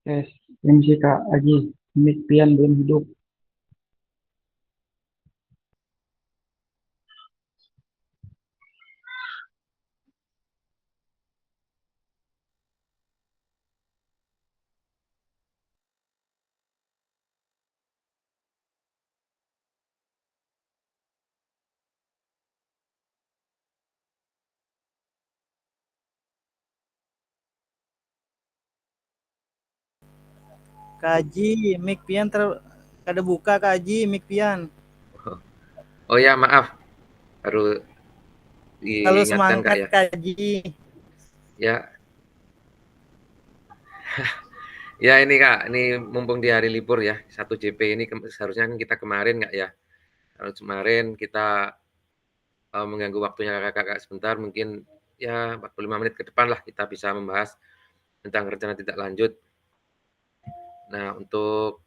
Tes, MC Kak Aji, mic Pian belum hidup. Kaji, mic pian kada buka kaji mic pian. Oh ya, maaf, baru Halo diingatkan Kak semangat ya. kaji. Ya, ya ini Kak, ini mumpung di hari libur ya, 1 JP ini seharusnya kan kita kemarin Kak ya. Kalau kemarin kita mengganggu waktunya Kakak sebentar, mungkin ya 45 menit ke depan lah kita bisa membahas tentang rencana tindak lanjut. Nah, untuk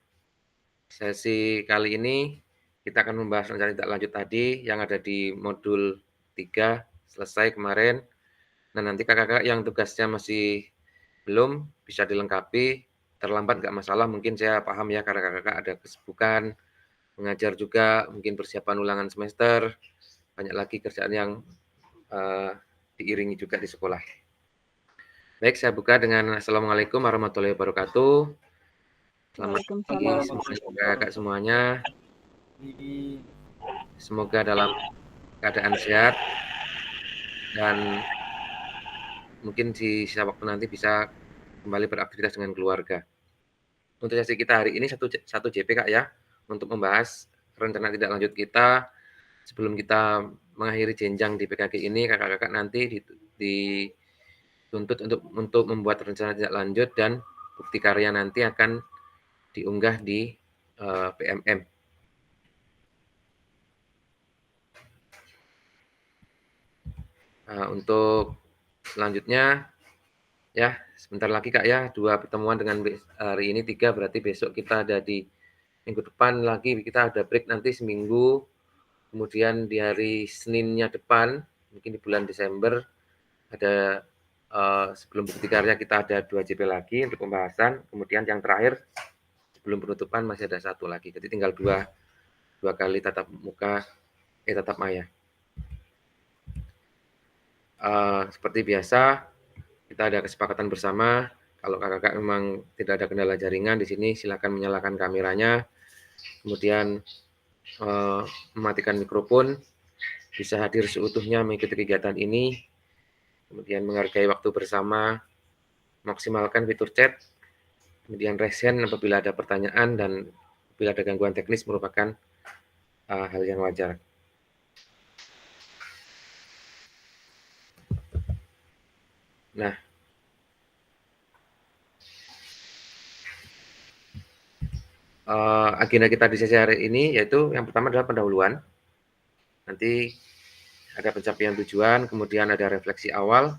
sesi kali ini kita akan membahas rencana tindak lanjut tadi yang ada di modul 3 selesai kemarin. Nah, nanti kakak-kakak yang tugasnya masih belum bisa dilengkapi, terlambat nggak masalah, mungkin saya paham ya karena kakak-kakak ada kesibukan, mengajar juga, mungkin persiapan ulangan semester, banyak lagi kerjaan yang diiringi juga di sekolah. Baik, saya buka dengan Assalamualaikum warahmatullahi wabarakatuh. Selamat pagi semuanya, kakak semuanya. Semoga dalam keadaan sehat dan mungkin di sisa waktu nanti bisa kembali beraktivitas dengan keluarga. Untuk sesi kita hari ini satu JP Kak ya, untuk membahas rencana tindak lanjut kita sebelum kita mengakhiri jenjang di PKG ini, kakak-kakak nanti dituntut untuk membuat rencana tindak lanjut dan bukti karya nanti akan diunggah di PMM. Nah, untuk selanjutnya ya sebentar lagi Kak ya, 2 pertemuan dengan hari ini 3, berarti besok kita ada di minggu depan lagi kita ada break nanti seminggu. Kemudian di hari Seninnya depan, mungkin di bulan Desember, ada sebelum bukti karya kita ada 2 JP lagi untuk pembahasan. Kemudian yang terakhir sebelum penutupan masih ada 1 lagi. Jadi tinggal 2 kali tatap muka, tatap maya. Seperti biasa, kita ada kesepakatan bersama. Kalau kakak-kakak memang tidak ada kendala jaringan di sini, silakan menyalakan kameranya. Kemudian mematikan mikrofon, bisa hadir seutuhnya mengikuti kegiatan ini, kemudian menghargai waktu bersama, maksimalkan fitur chat, kemudian resen apabila ada pertanyaan dan apabila ada gangguan teknis merupakan hal yang wajar. Nah, agenda kita di sesi hari ini yaitu yang pertama adalah pendahuluan. Nanti ada pencapaian tujuan, kemudian ada refleksi awal,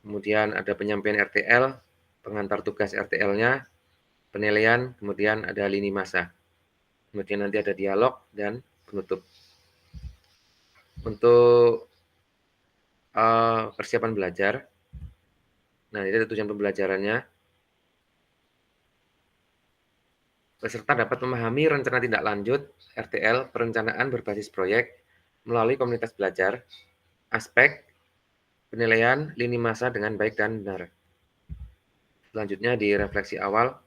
kemudian ada penyampaian RTL, pengantar tugas RTL-nya, penilaian, kemudian ada lini masa. Kemudian nanti ada dialog dan penutup. Untuk persiapan belajar, nah ini ada tujuan pembelajarannya. Peserta dapat memahami rencana tindak lanjut RTL perencanaan berbasis proyek melalui komunitas belajar, aspek, penilaian, lini masa dengan baik dan benar. Selanjutnya di refleksi awal,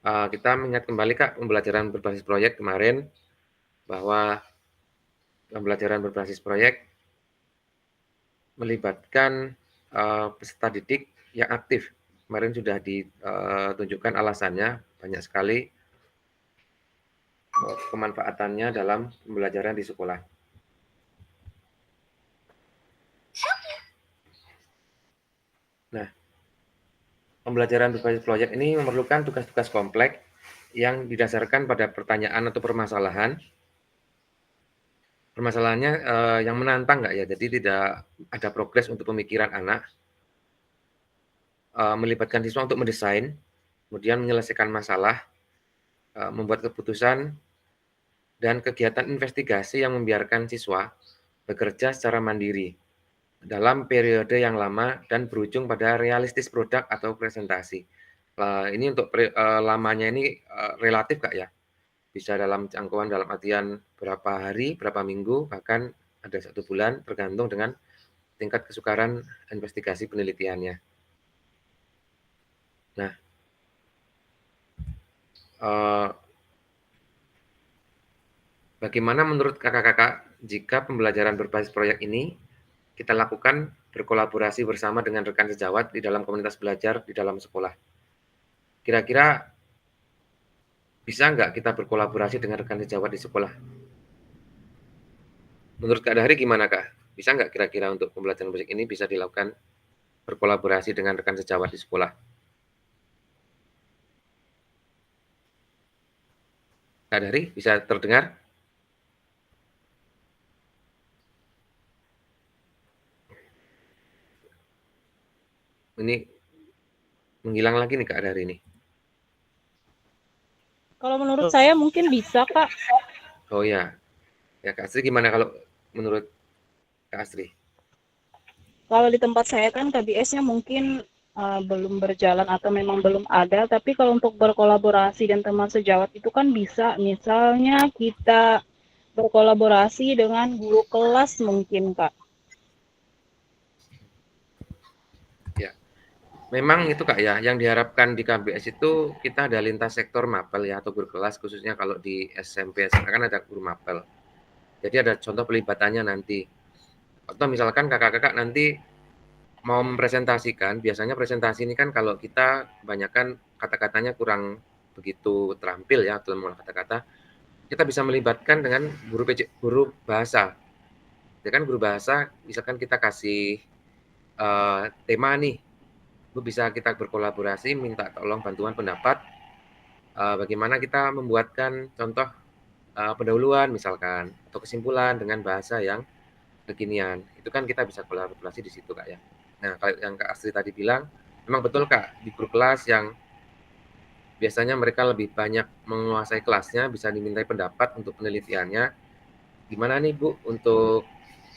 kita mengingat kembali Kak pembelajaran berbasis proyek kemarin, bahwa pembelajaran berbasis proyek melibatkan peserta didik yang aktif. Kemarin sudah ditunjukkan alasannya, banyak sekali kemanfaatannya dalam pembelajaran di sekolah. Nah, pembelajaran berbasis proyek ini memerlukan tugas-tugas kompleks yang didasarkan pada pertanyaan atau permasalahan. Permasalahannya yang menantang nggak ya, jadi tidak ada progres untuk pemikiran anak. Melibatkan siswa untuk mendesain, kemudian menyelesaikan masalah, membuat keputusan, dan kegiatan investigasi yang membiarkan siswa bekerja secara mandiri dalam periode yang lama dan berujung pada realistis produk atau presentasi. Ini untuk lamanya ini relatif Kak ya, bisa dalam jangkauan dalam artian berapa hari, berapa minggu, bahkan ada 1 bulan tergantung dengan tingkat kesukaran investigasi penelitiannya. Nah, bagaimana menurut Kakak-kakak jika pembelajaran berbasis proyek ini kita lakukan berkolaborasi bersama dengan rekan sejawat di dalam komunitas belajar di dalam sekolah? Kira-kira bisa nggak kita berkolaborasi dengan rekan sejawat di sekolah? Menurut Kak Dahri gimana Kak? Bisa nggak kira-kira untuk pembelajaran musik ini bisa dilakukan berkolaborasi dengan rekan sejawat di sekolah? Kak Dahri bisa terdengar? Ini menghilang lagi nih Kak Dahri ini. Kalau menurut saya mungkin bisa, Kak. Oh ya. Ya Kak Astri gimana kalau menurut Kak Astri? Kalau di tempat saya kan KBS-nya mungkin belum berjalan atau memang belum ada, tapi kalau untuk berkolaborasi dan teman sejawat itu kan bisa. Misalnya kita berkolaborasi dengan guru kelas mungkin, Kak. Ya. Memang itu Kak ya, yang diharapkan di KBS itu kita ada lintas sektor mapel ya atau guru kelas khususnya kalau di SMP SMA kan ada guru mapel. Jadi ada contoh pelibatannya nanti. Atau misalkan kakak-kakak nanti mau mempresentasikan, biasanya presentasi ini kan kalau kita kebanyakan kata-katanya kurang begitu terampil ya dalam mengolah kata-kata, kita bisa melibatkan dengan guru bahasa. Ya kan guru bahasa misalkan kita kasih tema nih, itu bisa kita berkolaborasi minta tolong bantuan pendapat bagaimana kita membuatkan contoh pendahuluan misalkan atau kesimpulan dengan bahasa yang kekinian. Itu kan kita bisa kolaborasi di situ Kak ya. Nah, kalau yang Kak Astri tadi bilang, memang betul Kak, di grup kelas yang biasanya mereka lebih banyak menguasai kelasnya, bisa dimintai pendapat untuk penelitiannya. Gimana nih Bu, untuk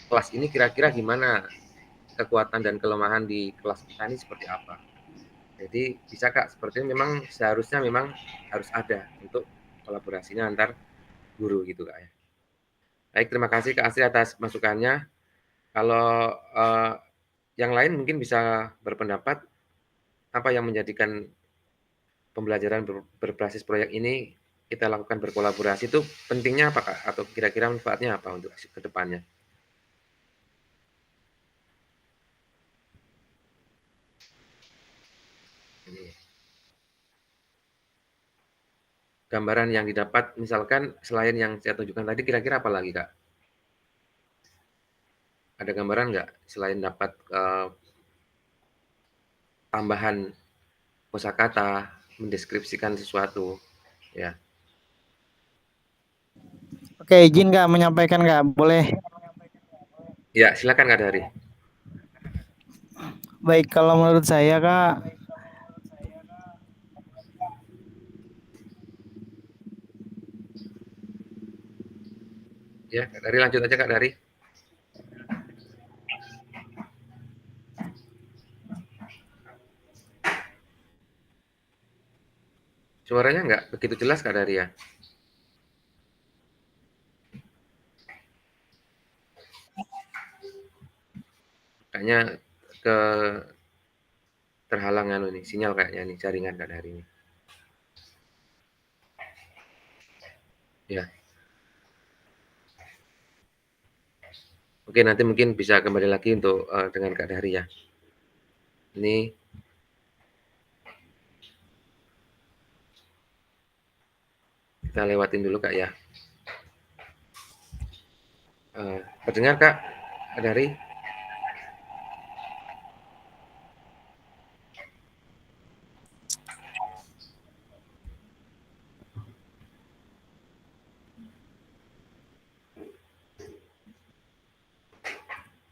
kelas ini kira-kira gimana kekuatan dan kelemahan di kelas kita ini seperti apa? Jadi bisa Kak, sepertinya memang seharusnya memang harus ada untuk kolaborasinya antar guru gitu Kak ya. Baik, terima kasih Kak Astri atas masukannya. Kalau yang lain mungkin bisa berpendapat apa yang menjadikan pembelajaran berbasis proyek ini kita lakukan berkolaborasi itu pentingnya apa Kak? Atau kira-kira manfaatnya apa untuk ke depannya? Ini. Gambaran yang didapat misalkan selain yang saya tunjukkan tadi kira-kira apa lagi Kak? Ada gambaran nggak selain dapat tambahan kosakata, mendeskripsikan sesuatu, ya. Oke, izin Kak menyampaikan Kak, boleh? Ya, silakan Kak Dari. Baik, kalau menurut saya Kak, Ya, Kak Dari lanjut aja Kak Dari. Suaranya nggak begitu jelas Kak Dari ya? Kayaknya ke terhalang anu nih, sinyal kayaknya nih, jaringan Kak Dari ini. Ya. Oke, nanti mungkin bisa kembali lagi untuk dengan Kak Dari ya. Ini kita lewatin dulu Kak ya. Terdengar Kak Dari?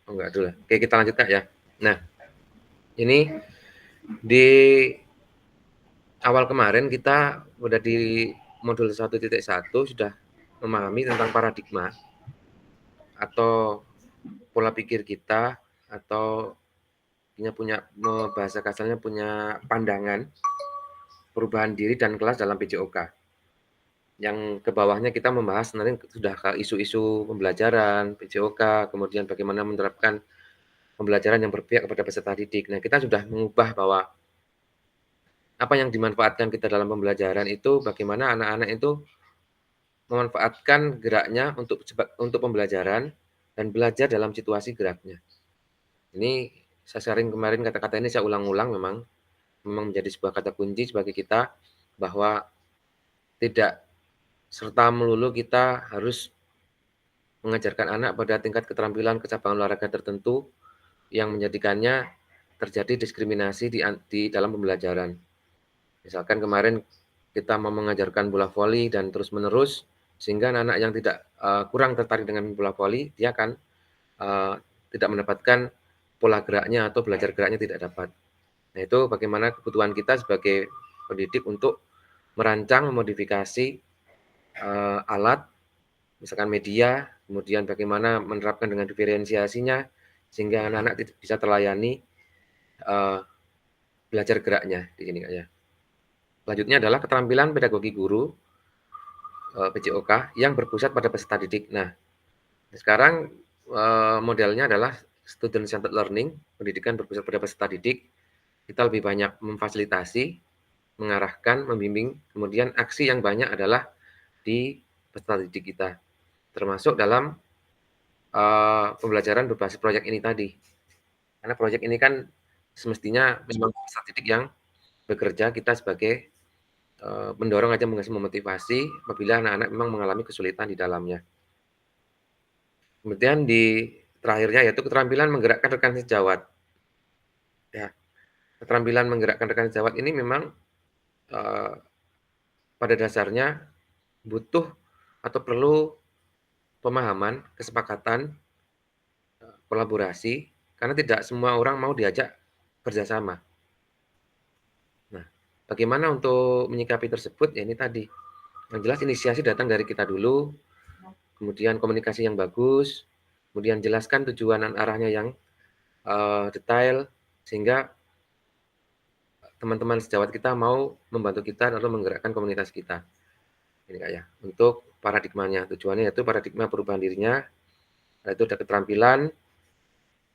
Oh enggak dulu. Oke, kita lanjut Kak ya. Nah, ini di awal kemarin kita udah di modul 1.1 sudah memahami tentang paradigma atau pola pikir kita atau punya bahasa kasarnya punya pandangan perubahan diri dan kelas dalam PJOK. Yang ke bawahnya kita membahas sebenarnya sudah ke isu-isu pembelajaran, PJOK, kemudian bagaimana menerapkan pembelajaran yang berpihak kepada peserta didik. Nah, kita sudah mengubah bahwa apa yang dimanfaatkan kita dalam pembelajaran itu bagaimana anak-anak itu memanfaatkan geraknya untuk pembelajaran dan belajar dalam situasi geraknya. Ini saya sering kemarin kata-kata ini saya ulang-ulang memang menjadi sebuah kata kunci bagi kita bahwa tidak serta melulu kita harus mengajarkan anak pada tingkat keterampilan cabang olahraga tertentu yang menjadikannya terjadi diskriminasi di dalam pembelajaran. Misalkan kemarin kita mau mengajarkan bola voli dan terus-menerus, sehingga anak-anak yang tidak kurang tertarik dengan bola voli, dia akan tidak mendapatkan pola geraknya atau belajar geraknya tidak dapat. Nah, itu bagaimana kebutuhan kita sebagai pendidik untuk merancang, memodifikasi alat, misalkan media, kemudian bagaimana menerapkan dengan diferensiasinya, sehingga anak-anak bisa terlayani belajar geraknya di sini ya. Selanjutnya adalah keterampilan pedagogi guru PJOK yang berpusat pada peserta didik. Nah, sekarang modelnya adalah student centered learning, pendidikan berpusat pada peserta didik. Kita lebih banyak memfasilitasi, mengarahkan, membimbing, kemudian aksi yang banyak adalah di peserta didik kita, termasuk dalam pembelajaran berbasis proyek ini tadi. Karena proyek ini kan semestinya memang peserta didik yang bekerja, kita sebagai mendorong aja memotivasi apabila anak-anak memang mengalami kesulitan di dalamnya. Kemudian di terakhirnya yaitu keterampilan menggerakkan rekan sejawat. Ya, keterampilan menggerakkan rekan sejawat ini memang pada dasarnya butuh atau perlu pemahaman, kesepakatan, kolaborasi, karena tidak semua orang mau diajak kerjasama. Nah, bagaimana untuk menyikapi tersebut? Ya ini tadi. Yang jelas inisiasi datang dari kita dulu, kemudian komunikasi yang bagus, kemudian jelaskan tujuan dan arahnya yang detail, sehingga teman-teman sejawat kita mau membantu kita atau menggerakkan komunitas kita. Ini Kak ya, untuk paradigmanya. Tujuannya yaitu paradigma perubahan dirinya, yaitu ada keterampilan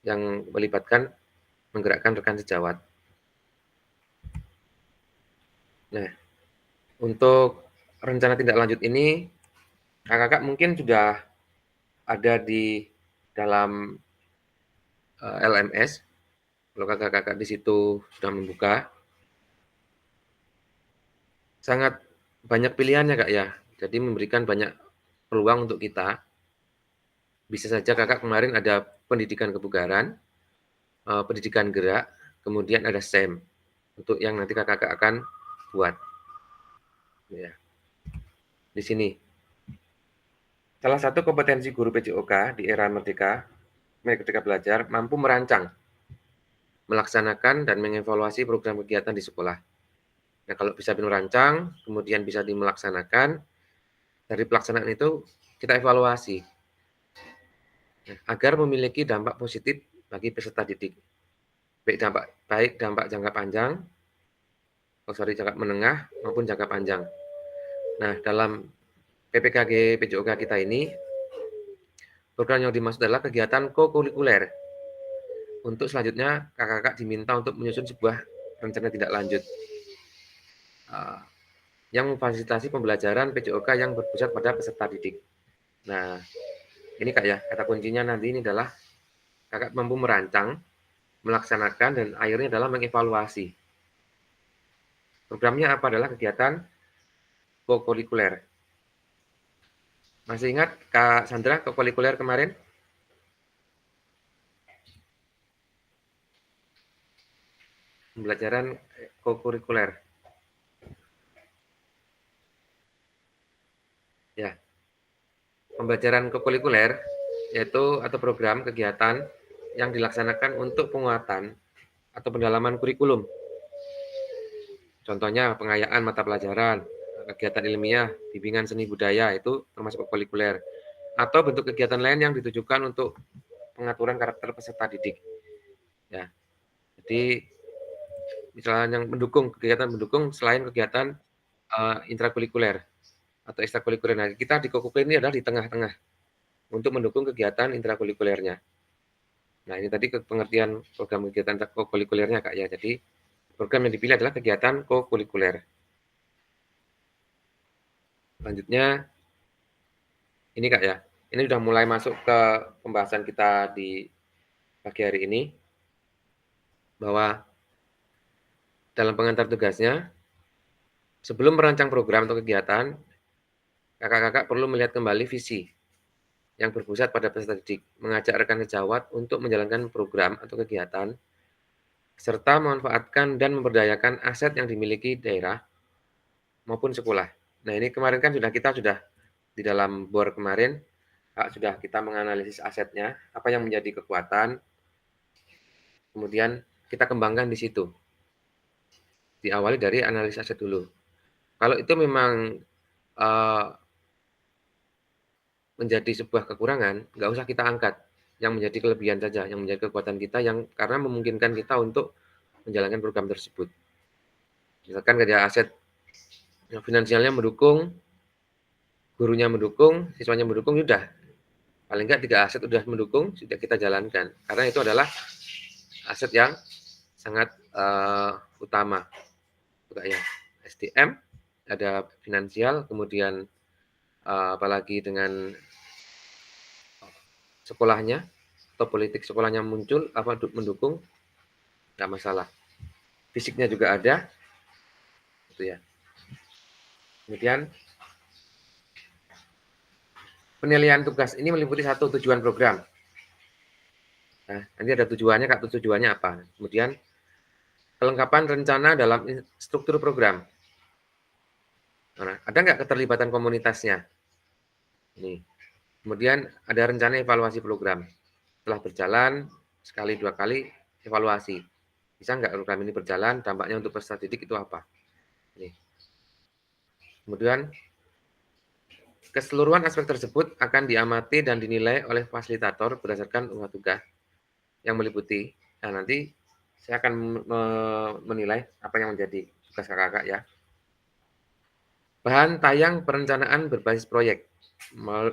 yang melibatkan menggerakkan rekan sejawat. Nah, untuk rencana tindak lanjut ini, kakak-kakak mungkin sudah ada di dalam LMS. Kalau kakak-kakak di situ sudah membuka, sangat banyak pilihannya Kak ya. Jadi memberikan banyak peluang untuk kita. Bisa saja kakak kemarin ada pendidikan kebugaran, pendidikan gerak, kemudian ada SEM untuk yang nanti kakak-kakak akan buat. Ya. Di sini. Salah satu kompetensi guru PJOK di era Merdeka Belajar mampu merancang, melaksanakan dan mengevaluasi program kegiatan di sekolah. Nah, kalau bisa merancang, kemudian bisa dimelaksanakan, dari pelaksanaan itu kita evaluasi agar memiliki dampak positif bagi peserta didik. Baik dampak jangka panjang, jangka menengah maupun jangka panjang. Nah, dalam PPKG PJOK kita ini, program yang dimaksud adalah kegiatan kokurikuler. Untuk selanjutnya, kakak-kakak diminta untuk menyusun sebuah rencana tindak lanjut yang memfasilitasi pembelajaran PJOK yang berpusat pada peserta didik. Nah, ini Kak ya, kata kuncinya nanti ini adalah kakak mampu merancang, melaksanakan, dan akhirnya adalah mengevaluasi. Programnya apa adalah kegiatan kokurikuler. Masih ingat Kak Sandra kokurikuler kemarin? Pembelajaran kokurikuler. Ya. Pembelajaran kokurikuler yaitu atau program kegiatan yang dilaksanakan untuk penguatan atau pendalaman kurikulum. Contohnya pengayaan mata pelajaran, kegiatan ilmiah, bimbingan seni budaya itu termasuk kokurikuler. Atau bentuk kegiatan lain yang ditujukan untuk pengaturan karakter peserta didik. Ya. Jadi misalnya yang mendukung, kegiatan mendukung selain kegiatan, intrakurikuler atau ekstrakurikuler. Nah, kita di Kokuper ini adalah di tengah-tengah untuk mendukung kegiatan intrakurikulernya. Nah, ini tadi pengertian program kegiatan kokurikulernya, Kak, ya. Jadi, program yang dipilih adalah kegiatan kokurikuler. Selanjutnya, ini, Kak, ya. Ini sudah mulai masuk ke pembahasan kita di pagi hari ini, bahwa dalam pengantar tugasnya, sebelum merancang program atau kegiatan, kakak-kakak perlu melihat kembali visi yang berpusat pada peserta didik, mengajak rekan sejawat untuk menjalankan program atau kegiatan, serta memanfaatkan dan memberdayakan aset yang dimiliki daerah maupun sekolah. Nah, ini kemarin kan kita sudah di dalam BOR kemarin, sudah kita menganalisis asetnya, apa yang menjadi kekuatan, kemudian kita kembangkan di situ. Diawali dari analisis aset dulu. Kalau itu memang menjadi sebuah kekurangan, nggak usah kita angkat. Yang menjadi kelebihan saja, yang menjadi kekuatan kita, yang karena memungkinkan kita untuk menjalankan program tersebut. Misalkan ada aset yang finansialnya mendukung, gurunya mendukung, siswanya mendukung, sudah. Paling nggak 3 aset sudah mendukung, sudah kita jalankan. Karena itu adalah aset yang sangat utama. Ya. SDM, ada finansial, kemudian apalagi dengan sekolahnya atau politik sekolahnya muncul mendukung, nggak masalah. Fisiknya juga ada, gitu ya. Kemudian penilaian tugas ini meliputi 1 tujuan program. Nah, nanti ada tujuannya, Kak, tujuannya apa. Kemudian kelengkapan rencana dalam struktur program. Nah, ada nggak keterlibatan komunitasnya? Ini. Kemudian ada rencana evaluasi program. Setelah berjalan, sekali 2 kali evaluasi. Bisa nggak program ini berjalan, dampaknya untuk peserta didik itu apa? Ini. Kemudian, keseluruhan aspek tersebut akan diamati dan dinilai oleh fasilitator berdasarkan unggah tugas yang meliputi. Nah, nanti saya akan menilai apa yang menjadi tugas kakak-kakak ya. Bahan tayang perencanaan berbasis proyek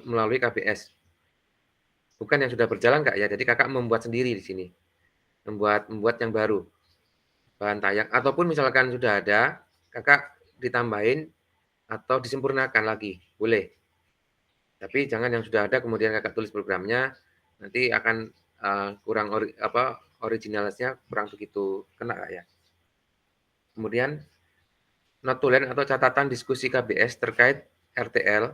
melalui KBS. Bukan yang sudah berjalan, Kak, ya. Jadi kakak membuat sendiri di sini. Membuat yang baru. Bahan tayang. Ataupun misalkan sudah ada, kakak ditambahin atau disempurnakan lagi. Boleh. Tapi jangan yang sudah ada kemudian kakak tulis programnya, nanti akan kurang originalnya kurang begitu kena, Kak, ya. Kemudian notulen atau catatan diskusi KBS terkait RTL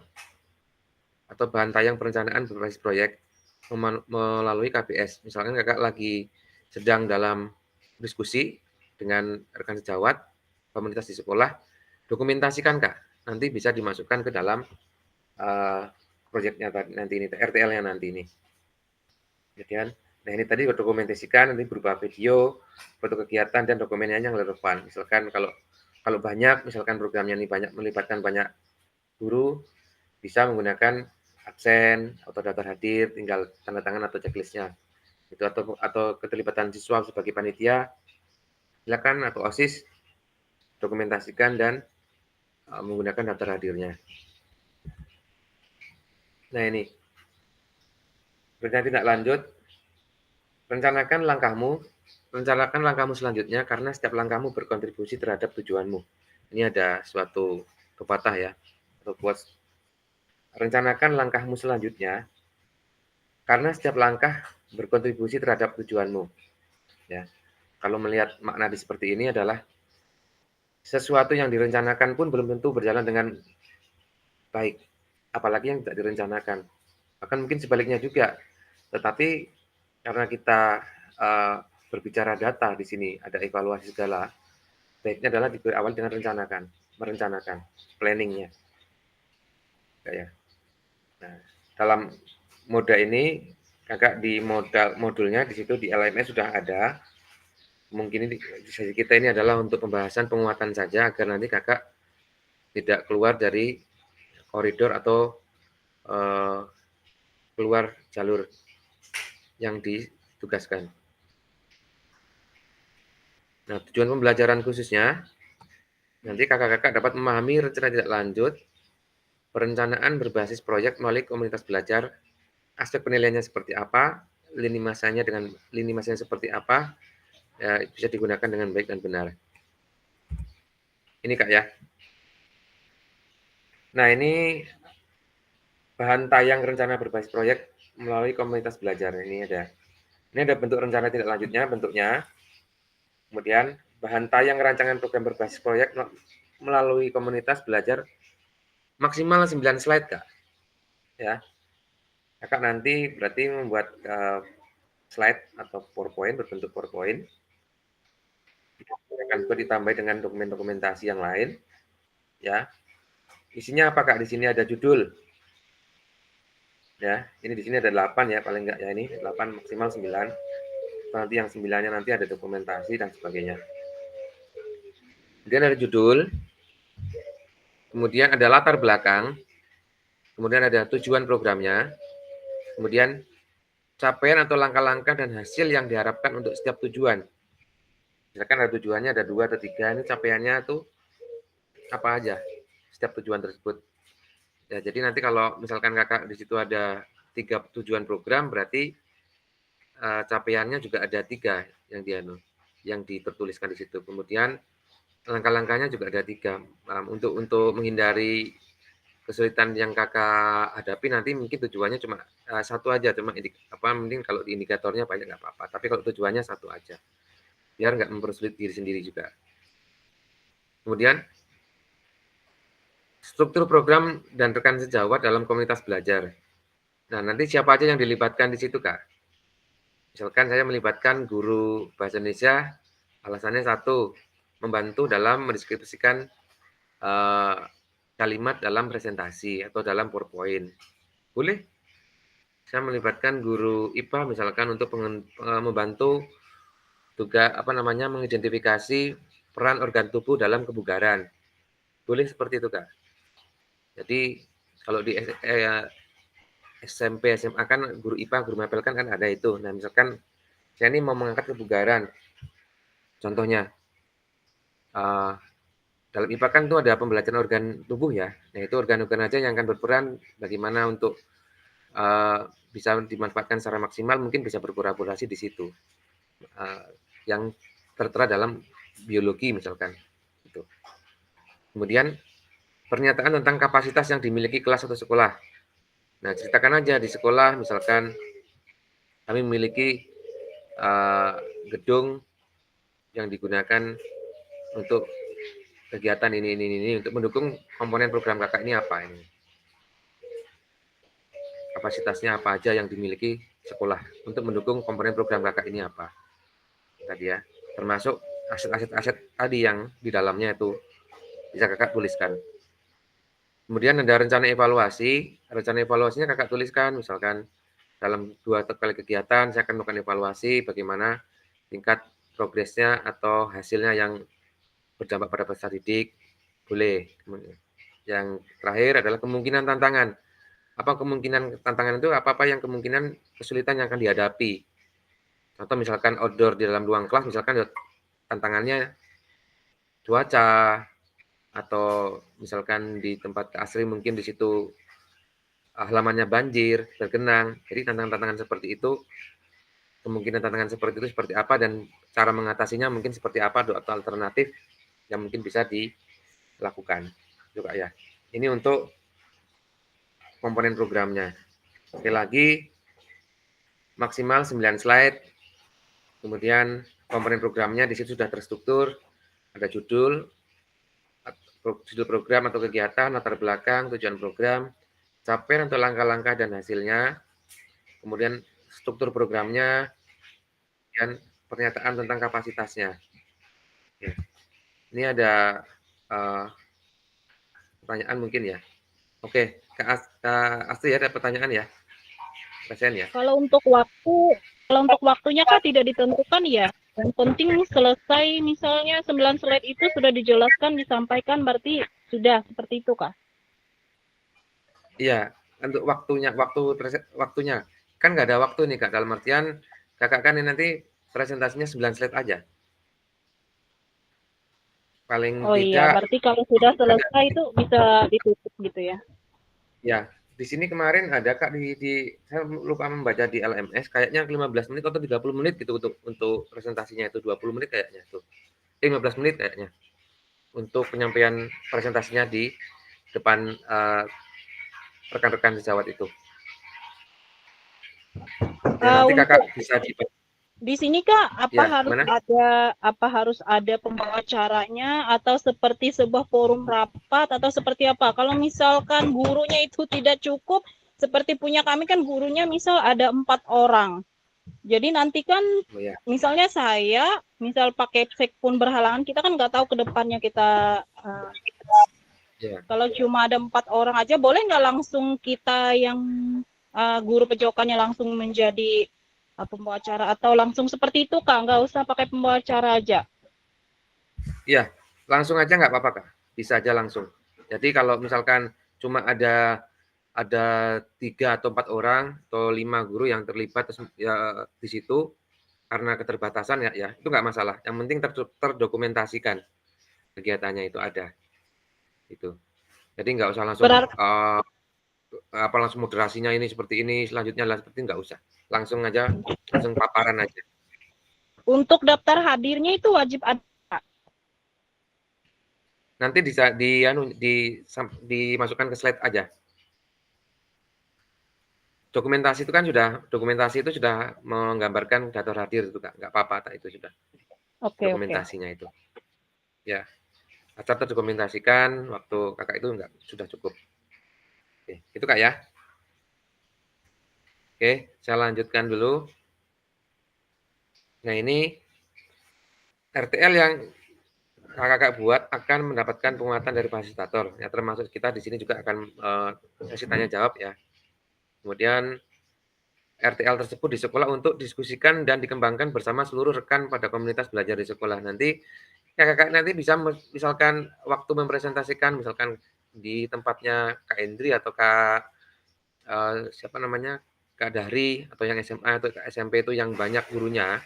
atau bahan tayang perencanaan berbasis proyek melalui KBS. Misalkan kakak lagi sedang dalam diskusi dengan rekan sejawat, komunitas di sekolah, dokumentasikan, Kak. Nanti bisa dimasukkan ke dalam proyeknya nanti ini, RTL-nya nanti ini. Kemudian, nah ini tadi dokumentasikan nanti berupa video, foto kegiatan dan dokumennya yang relevan. Misalkan kalau banyak, misalkan programnya ini melibatkan banyak guru, bisa menggunakan absen atau daftar hadir, tinggal tanda tangan atau checklistnya. Itu atau keterlibatan siswa sebagai panitia, silakan, atau OSIS dokumentasikan dan menggunakan daftar hadirnya. Nah ini, berarti tidak lanjut. Rencanakan langkahmu selanjutnya karena setiap langkahmu berkontribusi terhadap tujuanmu. Ini ada suatu pepatah ya, atau quotes. Rencanakan langkahmu selanjutnya karena setiap langkah berkontribusi terhadap tujuanmu. Ya. Kalau melihat makna seperti ini adalah sesuatu yang direncanakan pun belum tentu berjalan dengan baik, apalagi yang tidak direncanakan. Bahkan mungkin sebaliknya juga. Tetapi karena kita berbicara data di sini, ada evaluasi segala, baiknya adalah awal dengan merencanakan, planningnya. Ya. Nah, dalam mode ini, kakak di modulnya di situ di LMS sudah ada. Mungkin ini sesi kita ini adalah untuk pembahasan penguatan saja agar nanti kakak tidak keluar dari koridor atau keluar jalur yang ditugaskan. Nah, tujuan pembelajaran khususnya, nanti kakak-kakak dapat memahami rencana tindak lanjut, perencanaan berbasis proyek melalui komunitas belajar, aspek penilaiannya seperti apa, lini masanya seperti apa, ya, bisa digunakan dengan baik dan benar. Ini Kak ya. Nah, ini bahan tayang rencana berbasis proyek melalui komunitas belajar. Ini ada bentuk rencana tindak lanjutnya, bentuknya. Kemudian bahan tayang rancangan program berbasis proyek melalui komunitas belajar maksimal 9 slide, Kak. Ya. Kakak nanti berarti membuat slide atau PowerPoint berbentuk PowerPoint. Akan ditambah dengan dokumen dokumentasi yang lain. Ya. Isinya apa, Kak? Di sini ada judul. Ya, ini di sini ada 8 ya, paling enggak ya, ini 8 maksimal 9. Nanti yang 9-nya nanti ada dokumentasi dan sebagainya. Kemudian ada judul, kemudian ada latar belakang, kemudian ada tujuan programnya, kemudian capaian atau langkah-langkah dan hasil yang diharapkan untuk setiap tujuan. Misalkan ada tujuannya ada 2 atau 3, ini capaiannya tuh apa aja setiap tujuan tersebut. Ya, jadi nanti kalau misalkan kakak di situ ada 3 tujuan program, berarti capaiannya juga ada 3 yang ditertuliskan di situ. Kemudian langkah-langkahnya juga ada 3. Untuk menghindari kesulitan yang kakak hadapi nanti mungkin tujuannya cuma satu aja, cuma mending kalau di indikatornya banyak nggak apa-apa. Tapi kalau tujuannya satu aja, biar nggak mempersulit diri sendiri juga. Kemudian struktur program dan rekan sejawat dalam komunitas belajar. Nah, nanti siapa aja yang dilibatkan di situ, Kak? Misalkan saya melibatkan guru bahasa Indonesia, alasannya satu, membantu dalam mendeskripsikan kalimat dalam presentasi atau dalam PowerPoint. Boleh. Saya melibatkan guru IPA misalkan untuk membantu juga mengidentifikasi peran organ tubuh dalam kebugaran. Boleh seperti itu, Kak. Jadi kalau di SMP, SMA kan guru IPA, guru mapel kan ada itu. Nah, misalkan saya ini mau mengangkat kebugaran. Contohnya, dalam IPA kan itu ada pembelajaran organ tubuh ya. Nah, itu organ-organ aja yang akan berperan bagaimana untuk bisa dimanfaatkan secara maksimal, mungkin bisa berkolaborasi di situ. Yang tertera dalam biologi misalkan. Gitu. Kemudian, pernyataan tentang kapasitas yang dimiliki kelas atau sekolah. Nah, ceritakan aja di sekolah, misalkan kami memiliki gedung yang digunakan untuk kegiatan ini untuk mendukung komponen program kakak ini apa ini. Kapasitasnya apa aja yang dimiliki sekolah untuk mendukung komponen program kakak ini apa. Tadi ya, termasuk aset-aset tadi yang di dalamnya itu bisa kakak tuliskan. Kemudian ada rencana evaluasi. Rencana evaluasinya kakak tuliskan, misalkan dalam 2 kali kegiatan saya akan melakukan evaluasi bagaimana tingkat progresnya atau hasilnya yang berdampak pada peserta didik. Boleh. Yang terakhir adalah kemungkinan tantangan. Apa kemungkinan tantangan itu? Apa-apa yang kemungkinan kesulitan yang akan dihadapi. Contoh misalkan outdoor di dalam ruang kelas, misalkan tantangannya cuaca, atau misalkan di tempat asri mungkin di situ halamannya banjir, tergenang. Jadi tantangan-tantangan seperti itu, kemungkinan tantangan seperti itu seperti apa dan cara mengatasinya mungkin seperti apa atau alternatif yang mungkin bisa dilakukan. Juga ya. Ini untuk komponen programnya. Sekali lagi, maksimal 9 slide. Kemudian komponen programnya di situ sudah terstruktur, ada judul program atau kegiatan, latar belakang, tujuan program, capaian atau langkah-langkah dan hasilnya, kemudian struktur programnya, dan pernyataan tentang kapasitasnya. Ya. Ini ada pertanyaan mungkin ya. Oke, Kak Astri ada pertanyaan ya? Pasien ya? Kalau untuk waktunya Kak tidak ditentukan ya. Yang penting selesai misalnya 9 slide itu sudah dijelaskan, disampaikan, berarti sudah seperti itu Kak? Iya, untuk waktunya. Kan nggak ada waktu nih Kak, dalam artian kakak kan ini nanti presentasinya 9 slide aja. paling Oh iya, tidak berarti kalau sudah ada. selesai itu bisa ditutup gitu ya. Ya, di sini kemarin ada Kak saya lupa membaca di LMS kayaknya 15 menit atau 30 menit gitu untuk presentasinya itu 20 menit kayaknya tuh. 15 menit kayaknya untuk penyampaian presentasinya di depan rekan-rekan sejawat itu. Ya nanti Untuk Kakak bisa di sini Kak, ya, gimana? apa harus ada pembawa acaranya atau seperti sebuah forum rapat atau seperti apa? Kalau misalkan gurunya itu tidak cukup, seperti punya kami kan gurunya misal ada 4 orang. Jadi nanti kan Oh ya, misalnya saya, misal pakai sekpun berhalangan, kita kan nggak tahu ke depannya kita ya. kalau cuma ada 4 orang aja, boleh nggak langsung kita yang guru pejokannya langsung menjadi pembawa acara atau langsung seperti itu Kak, nggak usah pakai pembawa acara aja. Iya, langsung aja nggak apa-apa Kak. Bisa aja langsung. Jadi kalau misalkan cuma ada 3 atau 4 orang atau 5 guru yang terlibat ya, di situ karena keterbatasan ya itu nggak masalah. Yang penting terdokumentasikan kegiatannya itu ada. Itu. Jadi nggak usah langsung Berarti langsung moderasinya ini seperti ini, selanjutnya lah seperti nggak usah. Langsung aja, langsung paparan aja. untuk daftar hadirnya itu wajib ada. Nanti dimasukkan ke slide aja. Dokumentasi itu sudah menggambarkan daftar hadir itu Kak, nggak apa-apa itu sudah Oke, oke. dokumentasinya itu. Ya, asal terdokumentasikan waktu Kakak itu sudah cukup. Oke, itu Kak ya. Oke, saya lanjutkan dulu. Nah, ini RTL yang Kakak buat akan mendapatkan penguatan dari fasilitator. Ya, termasuk kita di sini juga akan sesi tanya jawab ya. Kemudian RTL tersebut di sekolah untuk diskusikan dan dikembangkan bersama seluruh rekan pada komunitas belajar di sekolah. Nanti ya Kakak nanti bisa misalkan waktu mempresentasikan misalkan di tempatnya Kak Endri atau Kak siapa namanya Kak Dahri atau yang SMA atau Kak SMP itu yang banyak gurunya.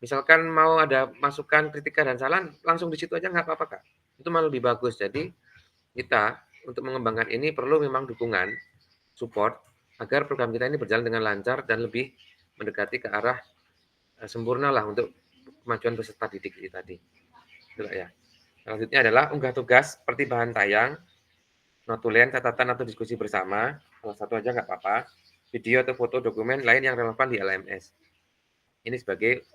Misalkan mau ada masukan, kritikan dan saran langsung di situ aja nggak apa-apa Kak. Itu malah lebih bagus. Jadi kita untuk mengembangkan ini perlu memang dukungan, support agar program kita ini berjalan dengan lancar dan lebih mendekati ke arah sempurna lah untuk kemajuan peserta didik ini tadi. Itu ya. Selanjutnya adalah unggah tugas seperti bahan tayang, notulen, catatan atau diskusi bersama. Salah satu aja nggak apa-apa. Video atau foto dokumen lain yang relevan di LMS. Ini sebagai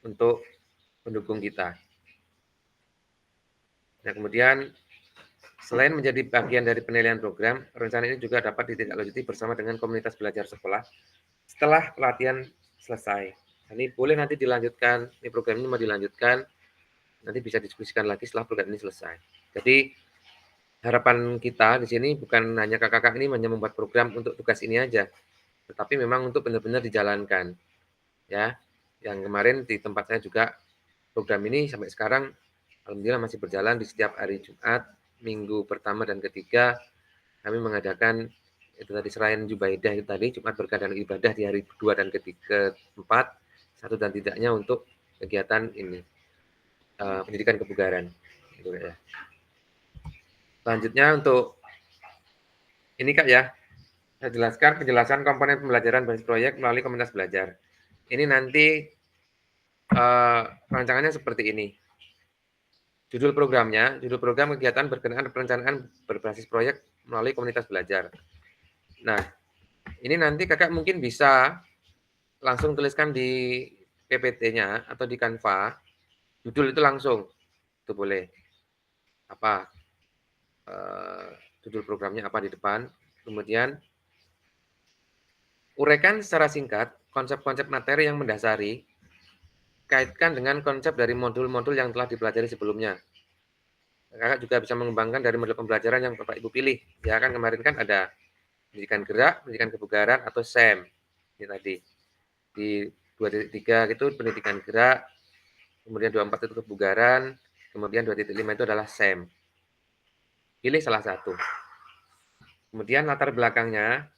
untuk pendukung kita. Nah, kemudian selain menjadi bagian dari penilaian program, rencana ini juga dapat ditindaklanjuti bersama dengan komunitas belajar sekolah setelah pelatihan selesai. Ini boleh nanti dilanjutkan, ini program ini mau dilanjutkan, nanti bisa diskusikan lagi setelah program ini selesai. Jadi harapan kita di sini bukan hanya kakak-kakak ini hanya membuat program untuk tugas ini aja, tetapi memang untuk benar-benar dijalankan. Ya, yang kemarin di tempat saya juga program ini sampai sekarang alhamdulillah masih berjalan di setiap hari Jumat, minggu pertama dan ketiga kami mengadakan itu tadi selain Jubaidah itu tadi Jumat berkah dan ibadah di hari kedua dan ketiga, keempat, satu dan tidaknya untuk kegiatan ini pendidikan kebugaran. Gitu, ya. Selanjutnya untuk ini Kak ya, saya jelaskan penjelasan komponen pembelajaran basis proyek melalui komunitas belajar. Ini nanti rancangannya seperti ini. Judul program kegiatan berkenaan perencanaan berbasis proyek melalui komunitas belajar. Nah, ini nanti kakak mungkin bisa langsung tuliskan di PPT-nya atau di Canva, judul itu langsung, itu boleh. Apa judul programnya apa di depan, kemudian uraikan secara singkat konsep-konsep materi yang mendasari, kaitkan dengan konsep dari modul-modul yang telah dipelajari sebelumnya. Kakak juga bisa mengembangkan dari model pembelajaran yang Bapak Ibu pilih. Ya kan kemarin kan ada pendidikan gerak, pendidikan kebugaran atau SEM. Ini tadi. Di 2.3 itu pendidikan gerak, kemudian 24 itu kebugaran, kemudian 2.5 itu adalah SEM. Pilih salah satu. Kemudian latar belakangnya,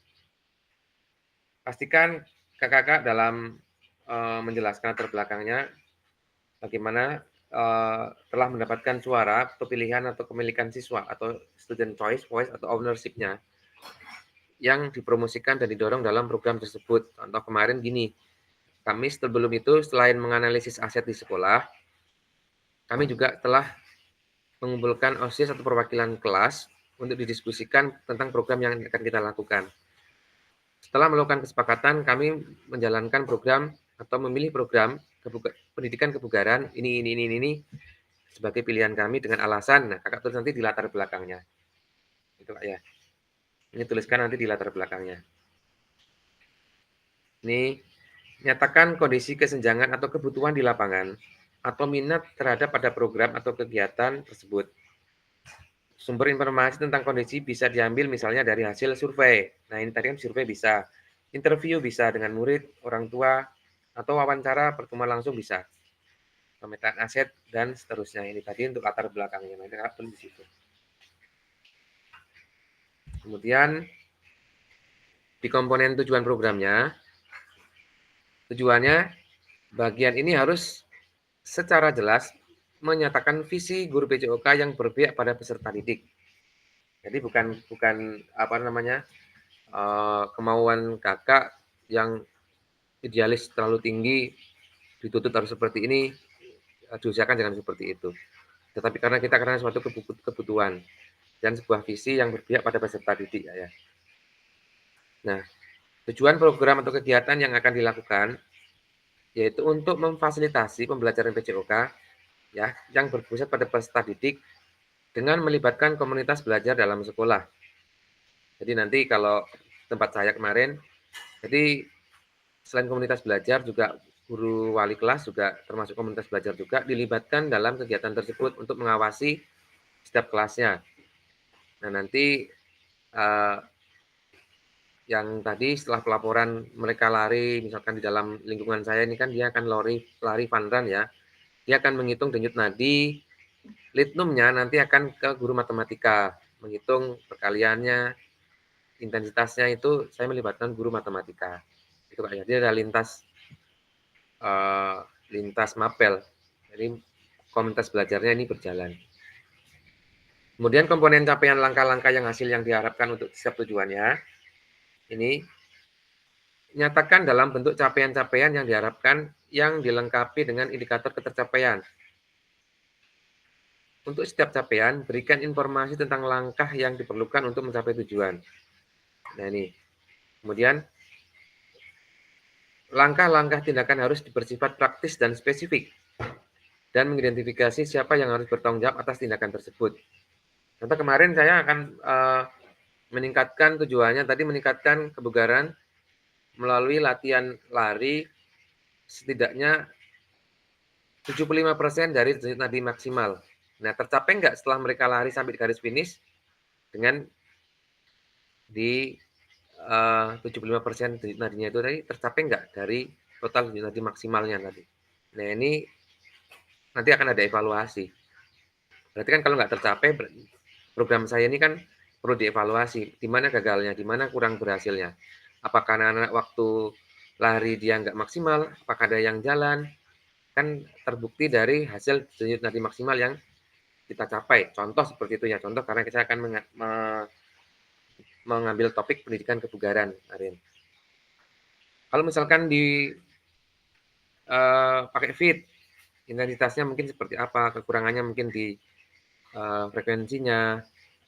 pastikan kakak-kakak dalam menjelaskan latar belakangnya, bagaimana telah mendapatkan suara atau pilihan atau kepemilikan siswa atau student choice, voice atau ownership-nya yang dipromosikan dan didorong dalam program tersebut. Contoh kemarin gini, kami sebelum itu selain menganalisis aset di sekolah, kami juga telah mengumpulkan OSIS atau perwakilan kelas untuk didiskusikan tentang program yang akan kita lakukan. Setelah melakukan kesepakatan, kami menjalankan program atau memilih program pendidikan kebugaran ini sebagai pilihan kami dengan alasan. Nah, kakak tulis nanti di latar belakangnya. Itu Kak ya. Ini tuliskan nanti di latar belakangnya. Ini nyatakan kondisi kesenjangan atau kebutuhan di lapangan atau minat terhadap pada program atau kegiatan tersebut. Sumber informasi tentang kondisi bisa diambil misalnya dari hasil survei. Nah, ini tadi kan survei bisa. Interview bisa dengan murid, orang tua, atau wawancara pertemuan langsung bisa. Pemetaan aset, dan seterusnya. Ini tadi untuk latar belakangnya. Nanti kakak tulis di situ. Kemudian, di komponen tujuan programnya, tujuannya bagian ini harus secara jelas menyatakan visi guru PJOK yang berpihak pada peserta didik. Jadi bukan apa namanya kemauan kakak yang idealis terlalu tinggi dituntut harus seperti ini, diusahakan jangan seperti itu. Tetapi karena suatu kebutuhan dan sebuah visi yang berpihak pada peserta didik ya. Nah, tujuan program atau kegiatan yang akan dilakukan yaitu untuk memfasilitasi pembelajaran PJOK ya yang berpusat pada peserta didik dengan melibatkan komunitas belajar dalam sekolah. Jadi nanti kalau tempat saya kemarin, jadi selain komunitas belajar juga guru wali kelas juga termasuk komunitas belajar juga dilibatkan dalam kegiatan tersebut untuk mengawasi setiap kelasnya. Nah nanti yang tadi setelah pelaporan mereka lari, misalkan di dalam lingkungan saya ini kan dia akan lari fun run ya. Dia akan menghitung denyut nadi, litnumnya nanti akan ke guru matematika, menghitung perkaliannya, intensitasnya itu saya melibatkan guru matematika. Itu Kak ya. Jadi ada lintas mapel. Jadi komunitas belajarnya ini berjalan. Kemudian komponen capaian langkah-langkah yang hasil yang diharapkan untuk setiap tujuannya. Ini nyatakan dalam bentuk capaian-capaian yang diharapkan yang dilengkapi dengan indikator ketercapaian. Untuk setiap capaian, berikan informasi tentang langkah yang diperlukan untuk mencapai tujuan. Nah ini. Kemudian, langkah-langkah tindakan harus bersifat praktis dan spesifik. Dan mengidentifikasi siapa yang harus bertanggung jawab atas tindakan tersebut. Contoh kemarin saya akan meningkatkan tujuannya, tadi meningkatkan kebugaran melalui latihan lari setidaknya 75% dari denyut nadi maksimal. Nah, tercapai nggak setelah mereka lari sampai di garis finish dengan di 75% denyut nadinya itu tadi tercapai nggak dari total denyut nadi maksimalnya tadi. Nah, ini nanti akan ada evaluasi. Berarti kan kalau nggak tercapai, program saya ini kan perlu dievaluasi. Di mana gagalnya, di mana kurang berhasilnya. Apakah anak-anak waktu lari dia nggak maksimal, apakah ada yang jalan, kan terbukti dari hasil denyut nadi maksimal yang kita capai. Contoh seperti itu ya, contoh karena saya akan mengambil topik pendidikan kebugaran, Arin. Kalau misalkan di pakai fit, intensitasnya mungkin seperti apa, kekurangannya mungkin di frekuensinya,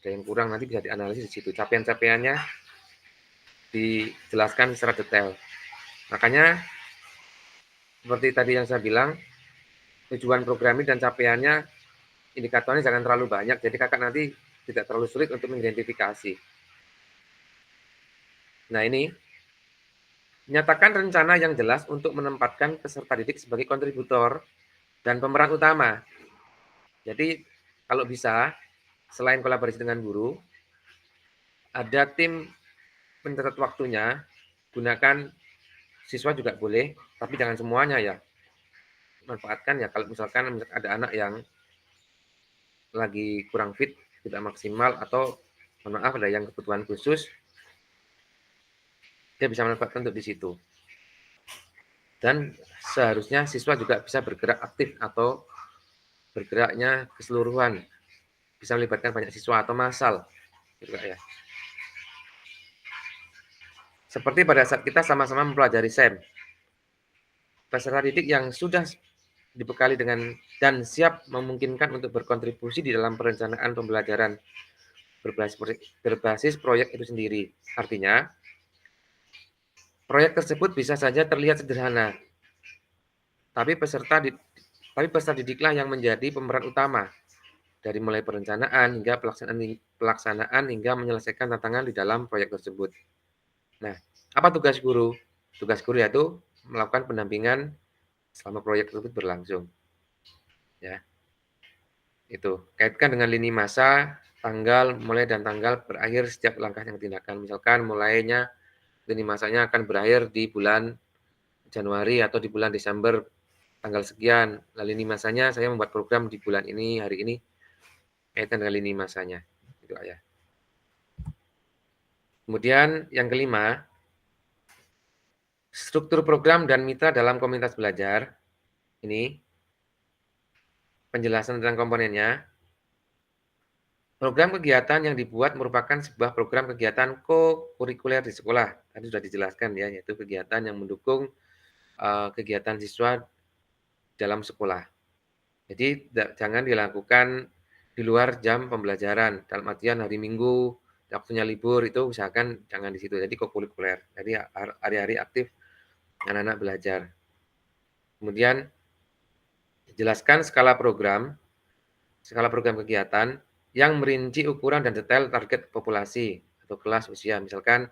ada yang kurang nanti bisa dianalisis di situ. Capaian-capaiannya dijelaskan secara detail. Makanya seperti tadi yang saya bilang, tujuan program ini dan capaiannya indikatornya jangan terlalu banyak, jadi kakak nanti tidak terlalu sulit untuk mengidentifikasi. Nah ini, nyatakan rencana yang jelas untuk menempatkan peserta didik sebagai kontributor dan pemeran utama. Jadi kalau bisa, selain kolaborasi dengan guru, ada tim pencatat waktunya, gunakan siswa juga boleh, tapi jangan semuanya ya. Manfaatkan ya kalau misalkan ada anak yang lagi kurang fit, tidak maksimal, atau mohon maaf ada yang kebutuhan khusus, dia bisa manfaatkan untuk di situ. Dan seharusnya siswa juga bisa bergerak aktif atau bergeraknya keseluruhan, bisa melibatkan banyak siswa atau massal, gitu Kak ya. Seperti pada saat kita sama-sama mempelajari SEM, peserta didik yang sudah dibekali dengan dan siap memungkinkan untuk berkontribusi di dalam perencanaan pembelajaran berbasis proyek itu sendiri. Artinya, proyek tersebut bisa saja terlihat sederhana, tapi peserta didiklah yang menjadi pemeran utama dari mulai perencanaan hingga pelaksanaan hingga menyelesaikan tantangan di dalam proyek tersebut. Nah, apa tugas guru? Tugas guru yaitu melakukan pendampingan selama proyek tersebut berlangsung. Ya. Itu. Kaitkan dengan lini masa, tanggal mulai dan tanggal berakhir setiap langkah yang tindakan. Misalkan mulainya lini masanya akan berakhir di bulan Januari atau di bulan Desember tanggal sekian. Nah, lini masanya saya membuat program di bulan ini, hari ini, kaitan dengan lini masanya. Itu ya. Kemudian yang kelima, struktur program dan mitra dalam komunitas belajar. Ini penjelasan tentang komponennya. Program kegiatan yang dibuat merupakan sebuah program kegiatan co-kurikuler di sekolah. Tadi sudah dijelaskan ya, yaitu kegiatan yang mendukung kegiatan siswa dalam sekolah. Jadi jangan dilakukan di luar jam pembelajaran. Dalam artian hari Minggu, waktunya libur itu usahakan jangan di situ. Jadi co-kurikuler. Jadi hari-hari aktif anak-anak belajar. Kemudian jelaskan skala program kegiatan yang merinci ukuran dan detail target populasi atau kelas usia. Misalkan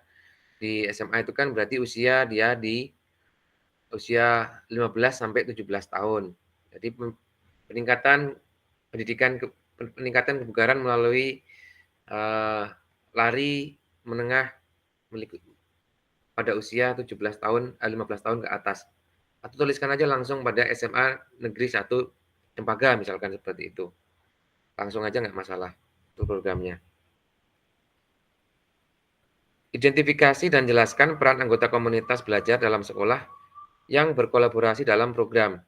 di SMA itu kan berarti usia dia di usia 15 sampai 17 tahun. Jadi peningkatan kebugaran melalui lari menengah pada usia 15 tahun ke atas. Atau tuliskan aja langsung pada SMA Negeri 1 Cempaka misalkan seperti itu. Langsung aja nggak masalah untuk programnya. Identifikasi dan jelaskan peran anggota komunitas belajar dalam sekolah yang berkolaborasi dalam program.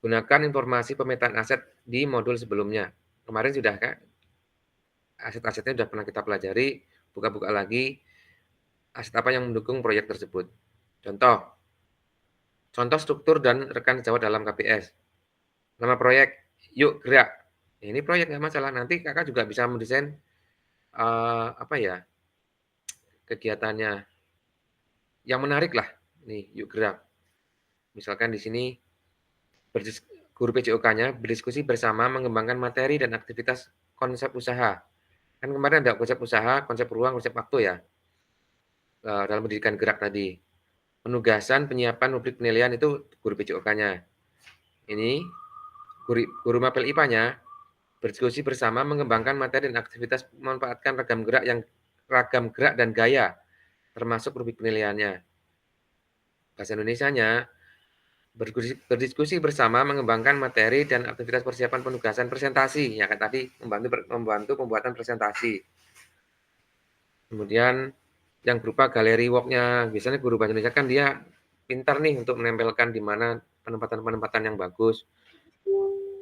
Gunakan informasi pemetaan aset di modul sebelumnya. Kemarin sudah Kak, aset-asetnya sudah pernah kita pelajari, buka-buka lagi aset apa yang mendukung proyek tersebut. Contoh struktur dan rekan sejawat dalam KPS. Nama proyek, yuk gerak. Ini proyek nggak masalah, nanti kakak juga bisa mendesain kegiatannya yang menarik lah. Nih, yuk gerak. Misalkan di sini guru PJOK-nya berdiskusi bersama mengembangkan materi dan aktivitas konsep usaha. Kan kemarin ada konsep usaha, konsep ruang, konsep waktu ya. Dalam pendidikan gerak tadi. Penugasan penyiapan rubrik penilaian itu guru PJOK-nya. Ini guru mapel IPA-nya berdiskusi bersama mengembangkan materi dan aktivitas memanfaatkan ragam gerak dan gaya, termasuk rubrik penilaiannya. Bahasa Indonesianya berdiskusi bersama mengembangkan materi dan aktivitas persiapan penugasan presentasi, ya kan tadi membantu pembuatan presentasi. Kemudian yang berupa galeri walk-nya, biasanya guru bahasa Indonesia kan dia pintar nih untuk menempelkan di mana penempatan-penempatan yang bagus.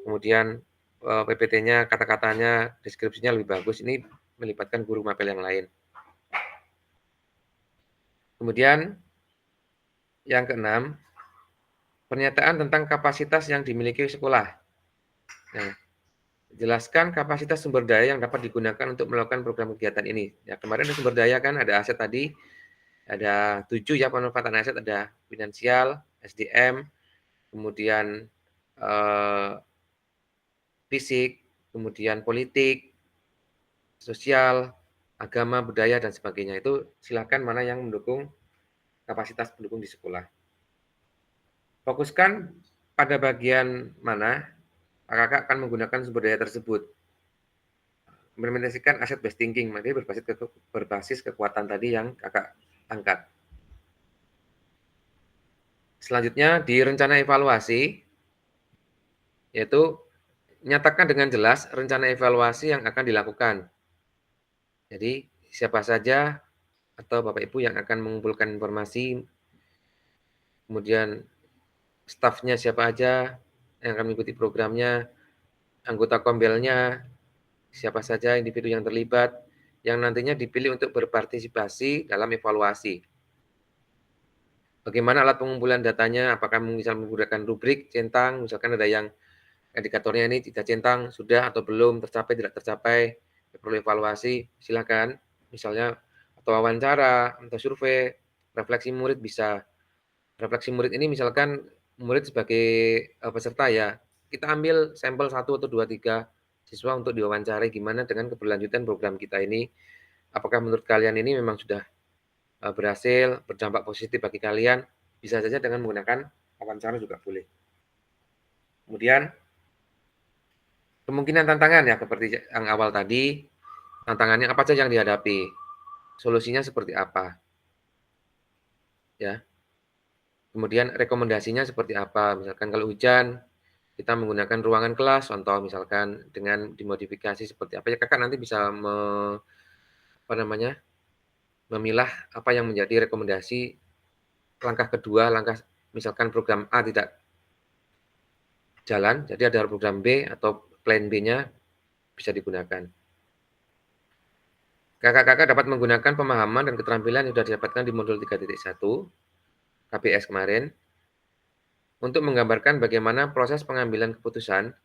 Kemudian PPT-nya, kata-katanya, deskripsinya lebih bagus. Ini melibatkan guru mapel yang lain. Kemudian yang keenam, pernyataan tentang kapasitas yang dimiliki sekolah. Nah, jelaskan kapasitas sumber daya yang dapat digunakan untuk melakukan program kegiatan ini. Ya, kemarin ada sumber daya kan, ada aset tadi, ada 7 ya pemanfaatan aset, ada finansial, SDM, kemudian fisik, kemudian politik, sosial, agama, budaya, dan sebagainya. Itu silakan mana yang mendukung kapasitas pendukung di sekolah. Fokuskan pada bagian mana kakak akan menggunakan sumber daya tersebut. Implementasikan aset based thinking, jadi berbasis kekuatan tadi yang kakak angkat. Selanjutnya di rencana evaluasi, yaitu nyatakan dengan jelas rencana evaluasi yang akan dilakukan. Jadi siapa saja atau Bapak Ibu yang akan mengumpulkan informasi, kemudian stafnya siapa aja yang akan mengikuti programnya, anggota kombelnya, siapa saja individu yang terlibat, yang nantinya dipilih untuk berpartisipasi dalam evaluasi. Bagaimana alat pengumpulan datanya, apakah misal menggunakan rubrik, centang, misalkan ada yang indikatornya ini tidak centang, sudah atau belum, tercapai, tidak tercapai, perlu evaluasi, silakan. Misalnya, atau wawancara, atau survei, refleksi murid bisa. Refleksi murid ini misalkan murid sebagai peserta ya, kita ambil sampel 1 atau 2, 3 siswa untuk diwawancarai gimana dengan keberlanjutan program kita ini. Apakah menurut kalian ini memang sudah berhasil, berdampak positif bagi kalian? Bisa saja dengan menggunakan wawancara juga boleh. Kemudian kemungkinan tantangan ya seperti yang awal tadi, tantangannya apa saja yang dihadapi, solusinya seperti apa, ya. Kemudian rekomendasinya seperti apa, misalkan kalau hujan, kita menggunakan ruangan kelas, contoh misalkan dengan dimodifikasi seperti apa ya, Kakak nanti bisa memilah apa yang menjadi rekomendasi langkah kedua, langkah misalkan program A tidak jalan, jadi ada program B atau plan B-nya bisa digunakan. Kakak-kakak dapat menggunakan pemahaman dan keterampilan yang sudah didapatkan di modul 3.1 KPS kemarin untuk menggambarkan bagaimana proses pengambilan keputusan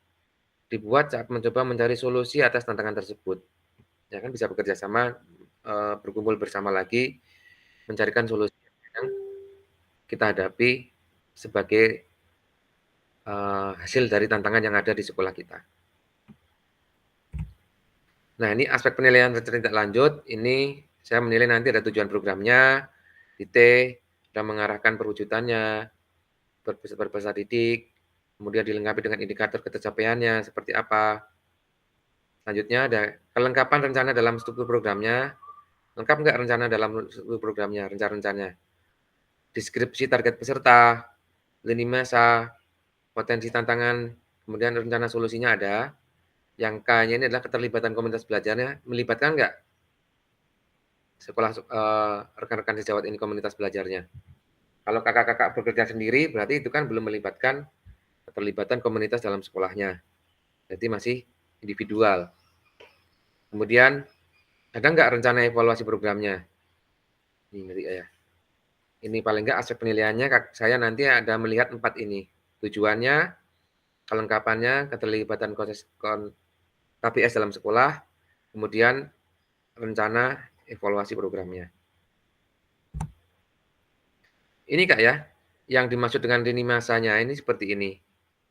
dibuat saat mencoba mencari solusi atas tantangan tersebut. Ya kan bisa bekerja sama, berkumpul bersama lagi, mencarikan solusi yang kita hadapi sebagai hasil dari tantangan yang ada di sekolah kita. Nah, ini aspek penilaian rencana tindak lanjut. Ini saya menilai nanti ada tujuan programnya, di T, dan mengarahkan perwujudannya, berpeserta didik, kemudian dilengkapi dengan indikator ketercapaiannya seperti apa. Selanjutnya ada kelengkapan rencana dalam struktur programnya. Lengkap nggak rencana dalam struktur programnya, rencana-rencananya. Deskripsi target peserta, lini masa, potensi tantangan, kemudian rencana solusinya ada. Yang K-nya ini adalah keterlibatan komunitas belajarnya. Melibatkan nggak sekolah rekan-rekan sejawat ini komunitas belajarnya? Kalau kakak-kakak bekerja sendiri, berarti itu kan belum melibatkan keterlibatan komunitas dalam sekolahnya. Jadi masih individual. Kemudian, ada nggak rencana evaluasi programnya? Ini ya. Ini paling nggak aspek penilaiannya, saya nanti ada melihat 4 ini. Tujuannya, kelengkapannya, keterlibatan KPS dalam sekolah, kemudian rencana evaluasi programnya. Ini Kak ya, yang dimaksud dengan lini masanya ini seperti ini.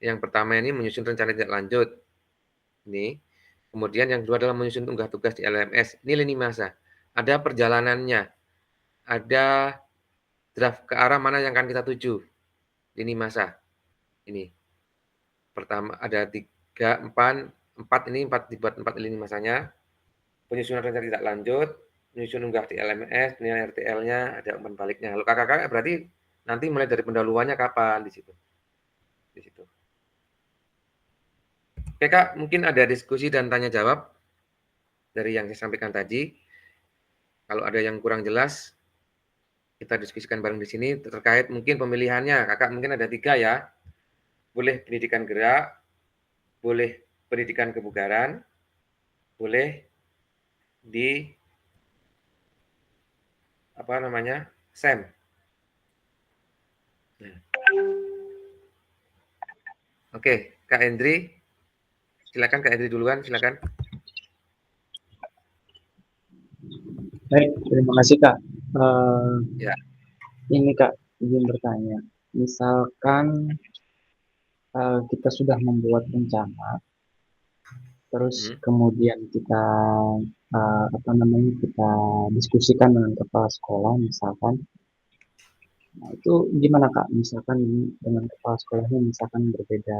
Yang pertama ini menyusun rencana tindak lanjut. Ini. Kemudian yang kedua adalah menyusun unggah tugas di LMS. Ini lini masa. Ada perjalanannya. Ada draft ke arah mana yang akan kita tuju. Lini masa. Ini. Pertama ada 3, 4 ini 4 dibuat 4 lini masanya. Penyusunan rencana tindak lanjut, menyusun unggah di LMS, penilaian RTL-nya, ada umpan baliknya. Kalau kakak-kakak berarti nanti mulai dari pendahuluannya kapan di situ. Di situ. Oke Kak, mungkin ada diskusi dan tanya jawab dari yang saya sampaikan tadi. Kalau ada yang kurang jelas, kita diskusikan bareng di sini terkait mungkin pemilihannya. Kakak mungkin ada 3 ya. Boleh pendidikan gerak, boleh pendidikan kebugaran, boleh di SEM. Nah. Oke, Kak Hendri, silakan Kak Hendri duluan, silakan. Baik, terima kasih Kak. Ya. Ini Kak, izin bertanya. Misalkan kita sudah membuat rencana, terus kemudian kita kita diskusikan dengan kepala sekolah misalkan. Nah, itu gimana Kak? Misalkan dengan kepala sekolahnya misalkan berbeda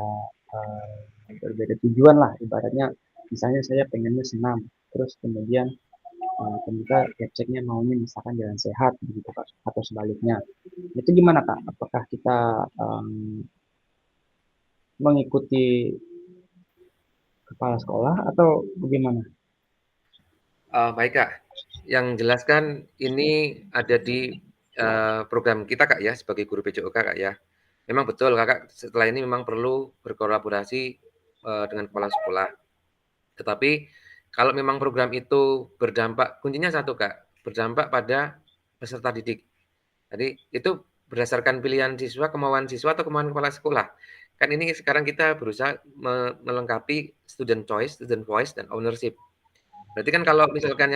tujuan lah, ibaratnya misalnya saya pengennya senam, terus kemudian pemerintah ceknya maunya misalkan jalan sehat gitu Kak, atau sebaliknya. Itu gimana Kak? Apakah kita mengikuti kepala sekolah atau bagaimana? Baik Kak, yang jelas kan ini ada di program kita Kak ya, sebagai guru PJOK Kak ya. Memang betul Kakak setelah ini memang perlu berkolaborasi dengan kepala sekolah. Tetapi kalau memang program itu berdampak, kuncinya satu Kak, berdampak pada peserta didik. Jadi itu berdasarkan pilihan siswa, kemauan siswa atau kemauan kepala sekolah. Kan ini sekarang kita berusaha melengkapi student choice, student voice, dan ownership. Berarti kan kalau misalkan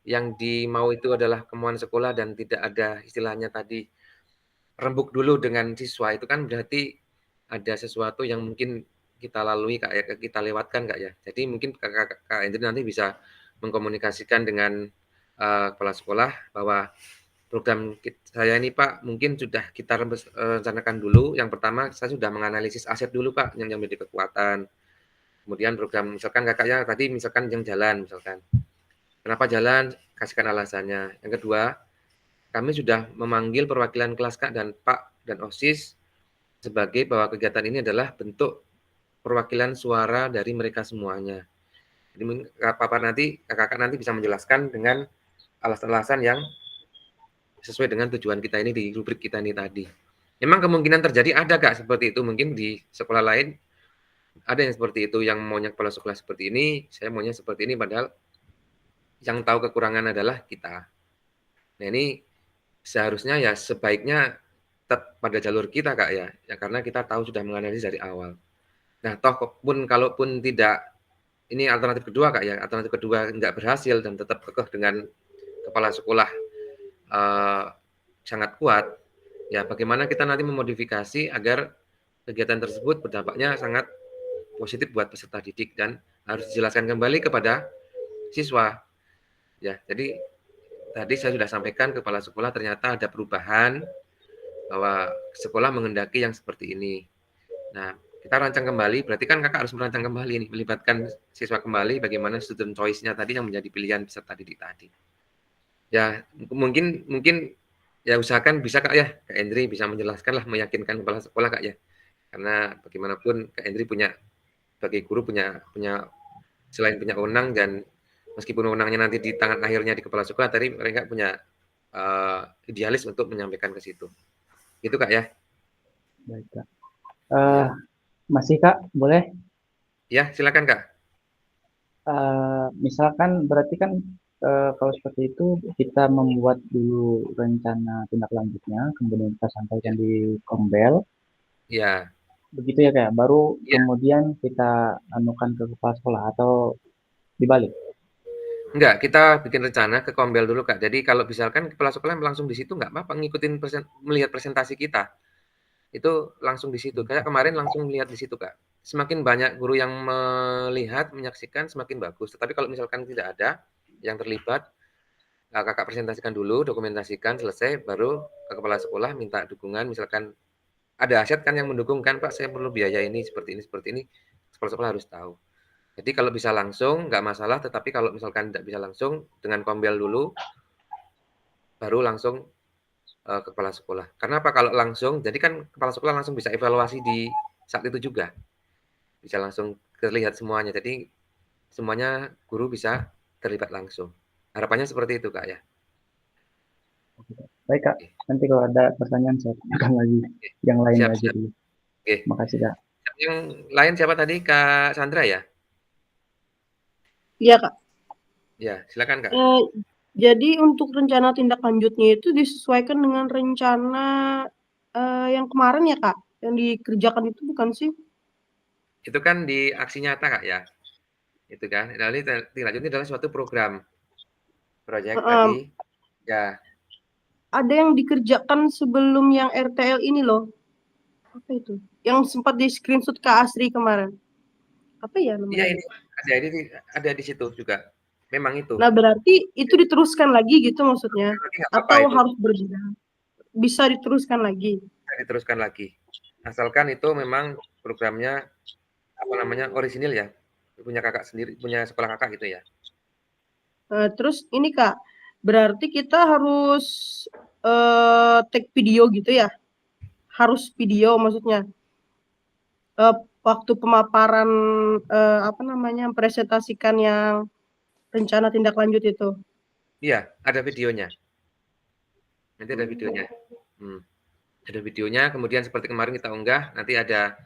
yang dimau itu adalah kemauan sekolah dan tidak ada istilahnya tadi rembuk dulu dengan siswa, itu kan berarti ada sesuatu yang mungkin kita lalui Kak ya, kita lewatkan Kak ya. Jadi mungkin Kak Hendri nanti bisa mengkomunikasikan dengan kepala sekolah bahwa program saya ini Pak mungkin sudah kita rencanakan dulu. Yang pertama saya sudah menganalisis aset dulu Pak yang menjadi kekuatan. Kemudian program misalkan kakaknya tadi misalkan yang jalan misalkan. Kenapa jalan? Kasihkan alasannya. Yang kedua, kami sudah memanggil perwakilan kelas Kak dan Pak dan OSIS sebagai bahwa kegiatan ini adalah bentuk perwakilan suara dari mereka semuanya. Jadi kakak nanti bisa menjelaskan dengan alasan-alasan yang sesuai dengan tujuan kita ini di rubrik kita ini tadi. Memang kemungkinan terjadi ada Kak seperti itu, mungkin di sekolah lain ada yang seperti itu, yang maunya kepala sekolah seperti ini, saya maunya seperti ini, padahal yang tahu kekurangan adalah kita. Nah ini seharusnya ya sebaiknya tetap pada jalur kita Kak ya, karena kita tahu sudah menganalisis dari awal. Nah toh pun kalaupun tidak, ini alternatif kedua Kak ya, alternatif kedua nggak berhasil dan tetap kekeh dengan kepala sekolah sangat kuat, ya bagaimana kita nanti memodifikasi agar kegiatan tersebut berdampaknya sangat positif buat peserta didik dan harus dijelaskan kembali kepada siswa. Ya, jadi tadi saya sudah sampaikan kepala sekolah ternyata ada perubahan bahwa sekolah mengendaki yang seperti ini. Nah, kita rancang kembali, berarti kan kakak harus merancang kembali nih, melibatkan siswa kembali bagaimana student choice-nya tadi yang menjadi pilihan peserta didik tadi. Ya, mungkin ya usahakan bisa Kak ya, Kak Hendri bisa menjelaskan lah, meyakinkan kepala sekolah Kak ya. Karena bagaimanapun Kak Hendri sebagai guru punya selain punya wewenang dan meskipun wewenangnya nanti di tangan akhirnya di kepala sekolah, tadi mereka punya idealis untuk menyampaikan ke situ. Itu Kak ya. Baik Kak. Masih Kak, boleh? Ya, silakan Kak. Misalkan berarti kan kalau seperti itu kita membuat dulu rencana tindak lanjutnya, kemudian kita sampaikan di Kombel. Ya. Begitu ya Kak, baru Ya. kemudian kita anukan ke kepala sekolah atau dibalik? Enggak, kita bikin rencana ke Kombel dulu Kak. Jadi kalau misalkan kepala sekolah langsung di situ nggak apa-apa ngikutin melihat presentasi kita. Itu langsung di situ. Kayak kemarin langsung melihat di situ Kak. Semakin banyak guru yang melihat, menyaksikan semakin bagus. Tetapi kalau misalkan tidak ada yang terlibat, kakak presentasikan dulu, dokumentasikan, selesai, baru ke kepala sekolah minta dukungan. Misalkan ada aset kan yang mendukung kan Pak, saya perlu biaya ini, seperti ini. Kepala sekolah harus tahu. Jadi kalau bisa langsung, nggak masalah. Tetapi kalau misalkan tidak bisa langsung, dengan Kombel dulu, baru langsung ke kepala sekolah. Karena apa? Kalau langsung, jadi kan kepala sekolah langsung bisa evaluasi di saat itu juga. Bisa langsung terlihat semuanya. Jadi semuanya guru bisa terlibat langsung. Harapannya seperti itu Kak ya. Baik Kak, nanti kalau ada pertanyaan saya tanyakan lagi yang lain Siap, lagi dulu. Oke. Makasih Kak. Yang lain siapa tadi? Kak Sandra ya? Iya Kak. Ya, silakan Kak. Jadi untuk rencana tindak lanjutnya itu disesuaikan dengan rencana yang kemarin ya Kak, yang dikerjakan itu bukan sih? Itu kan di aksi nyata Kak ya. Itu kan. Nah, ini tindak lanjutnya adalah suatu program proyek tadi. Ya. Ada yang dikerjakan sebelum yang RTL ini loh. Apa itu? Yang sempat di screenshot Kak Asri kemarin. Apa ya namanya? Iya, ini ada di situ juga. Memang itu. Nah, berarti itu diteruskan lagi gitu maksudnya? Atau itu harus berbeda? Bisa diteruskan lagi? Bisa diteruskan lagi. Asalkan itu memang programnya orisinil ya. Punya kakak sendiri, punya sekolah kakak gitu ya. Terus ini Kak, berarti kita harus take video gitu ya? Harus video maksudnya? Waktu pemaparan presentasikan yang rencana tindak lanjut itu. Iya, ada videonya. Nanti ada videonya. Ada videonya, kemudian seperti kemarin kita unggah, nanti ada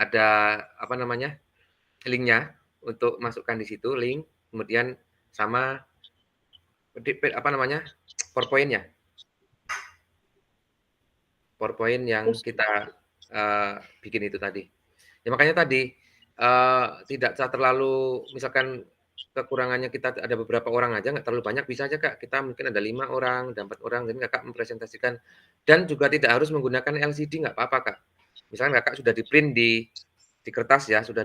ada apa namanya linknya untuk masukkan di situ link, kemudian sama apa namanya PowerPoint-nya, PowerPoint yang Terus kita bikin itu tadi. Ya makanya tadi tidak terlalu misalkan kekurangannya kita ada beberapa orang aja nggak terlalu banyak bisa aja Kak kita mungkin ada 5 orang, ada 4 orang jadi Kakak mempresentasikan dan juga tidak harus menggunakan LCD nggak apa-apa Kak. Misalkan Kakak sudah di-print di kertas ya, sudah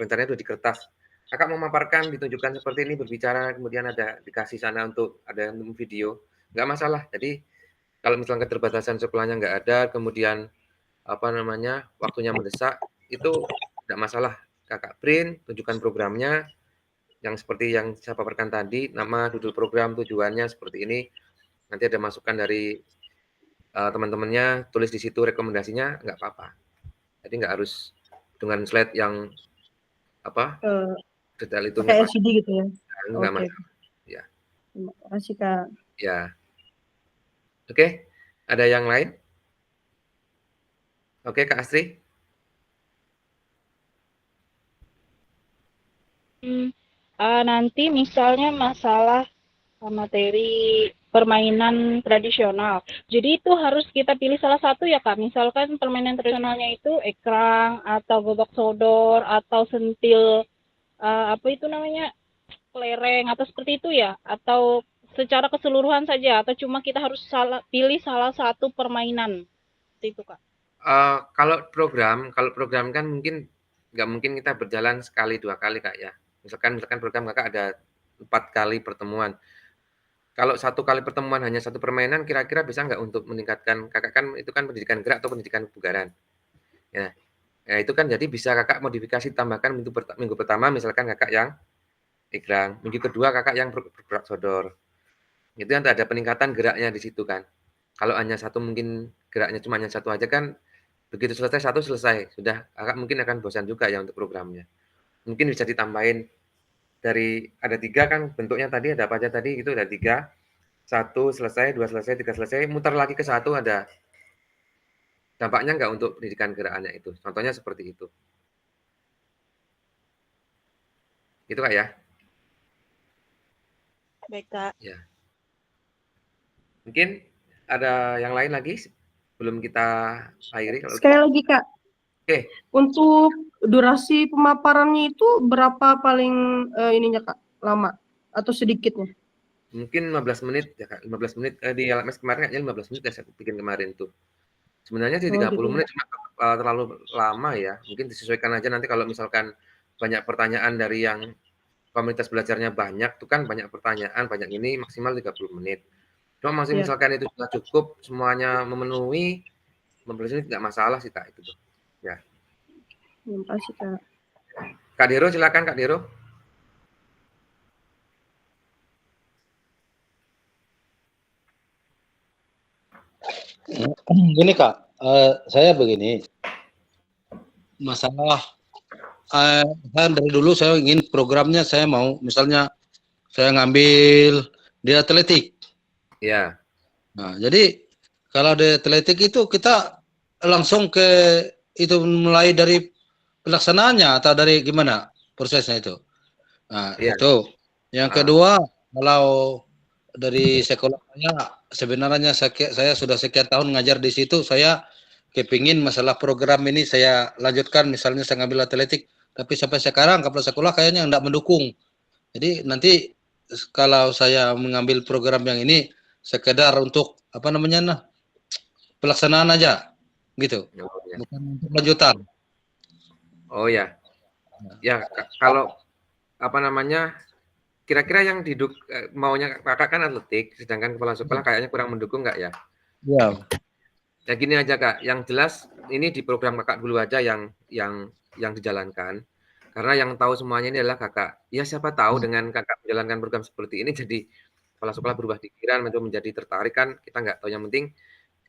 rencananya sudah di kertas. Kakak memaparkan ditunjukkan seperti ini berbicara kemudian ada dikasih sana untuk ada video, nggak masalah. Jadi kalau misalkan keterbatasan sekolahnya nggak ada, kemudian apa namanya waktunya mendesak itu tidak masalah. Kakak print, tunjukkan programnya yang seperti yang saya paparkan tadi, nama, judul program, tujuannya seperti ini. Nanti ada masukan dari teman-temannya, tulis di situ rekomendasinya, nggak apa-apa. Jadi nggak harus dengan slide yang apa detail itu pakai nggak LCD gitu ya. nggak Oke. masalah. Ya, Terima kasih Kak. ya. Oke, ada yang lain? Oke, Kak Astri. Nanti misalnya masalah materi permainan tradisional. Jadi itu harus kita pilih salah satu ya Kak. Misalkan permainan tradisionalnya itu ekrang atau gobak sodor atau sentil apa itu namanya kelereng atau seperti itu ya? Atau secara keseluruhan saja atau cuma kita harus pilih salah satu permainan seperti itu Kak? Kalau program kan mungkin nggak mungkin kita berjalan sekali 2 kali Kak ya. Misalkan program Kakak ada 4 kali pertemuan. Kalau 1 kali pertemuan hanya 1 permainan kira-kira bisa nggak untuk meningkatkan Kakak kan itu kan pendidikan gerak atau pendidikan kebugaran. Ya. Ya itu kan jadi bisa Kakak modifikasi tambahkan minggu pertama misalkan Kakak yang ekrang, minggu kedua Kakak yang bergerak sodor. Itu kan ada peningkatan geraknya di situ kan. Kalau hanya satu mungkin geraknya cuma hanya satu aja kan begitu selesai satu selesai, sudah Kakak mungkin akan bosan juga ya untuk programnya. Mungkin bisa ditambahin dari ada 3 kan bentuknya tadi ada apa aja tadi itu ada 3, 1 selesai, 2 selesai, 3 selesai, muter lagi ke 1 ada dampaknya nggak untuk pendidikan gerakannya itu. Contohnya seperti itu. Itu Kak ya? Baik Kak. Ya. Mungkin ada yang lain lagi sebelum kita akhiri kalau Sekali lagi Kak. Oke. Untuk durasi pemaparannya itu berapa paling ininya Kak? Lama atau sedikitnya? Mungkin 15 menit ya Kak, 15 menit di LMS kemarin kayaknya 15 menit ya saya bikin kemarin tuh. Sebenarnya sih 30 gitu. menit cuma terlalu lama ya. Mungkin disesuaikan aja nanti kalau misalkan banyak pertanyaan dari yang komunitas belajarnya banyak tuh kan banyak pertanyaan, banyak ini maksimal 30 menit. Cuma masih misalkan itu sudah cukup semuanya memenuhi 15 menit nggak masalah sih Kak itu tuh. Ya. Terima kasih Kak. Kak Dero silakan Kak Dero. Gini Kak, saya begini, masalah saya dari dulu saya ingin programnya saya mau misalnya saya ngambil di atletik. Ya. Nah, jadi kalau di atletik itu kita langsung ke itu mulai dari pelaksanaannya atau dari gimana prosesnya itu. Nah, Ya. itu. Yang kedua, kalau dari sekolah saya sebenarnya saya sudah sekian tahun ngajar di situ, saya kepingin masalah program ini saya lanjutkan, misalnya saya ngambil atletik, tapi sampai sekarang kepala sekolah kayaknya enggak mendukung. Jadi nanti kalau saya mengambil program yang ini sekedar untuk apa namanya pelaksanaan aja gitu, bukan untuk lanjutan. Oh ya, ya kalau apa namanya kira-kira yang maunya Kakak kan atletik, sedangkan kepala sekolah kayaknya kurang mendukung nggak ya? Ya. Ya gini aja Kak, yang jelas ini di program Kakak dulu aja yang dijalankan. Karena yang tahu semuanya ini adalah Kakak. Ya siapa tahu dengan Kakak menjalankan program seperti ini jadi kepala sekolah berubah pikiran menjadi tertarik kan kita nggak tahu. Yang penting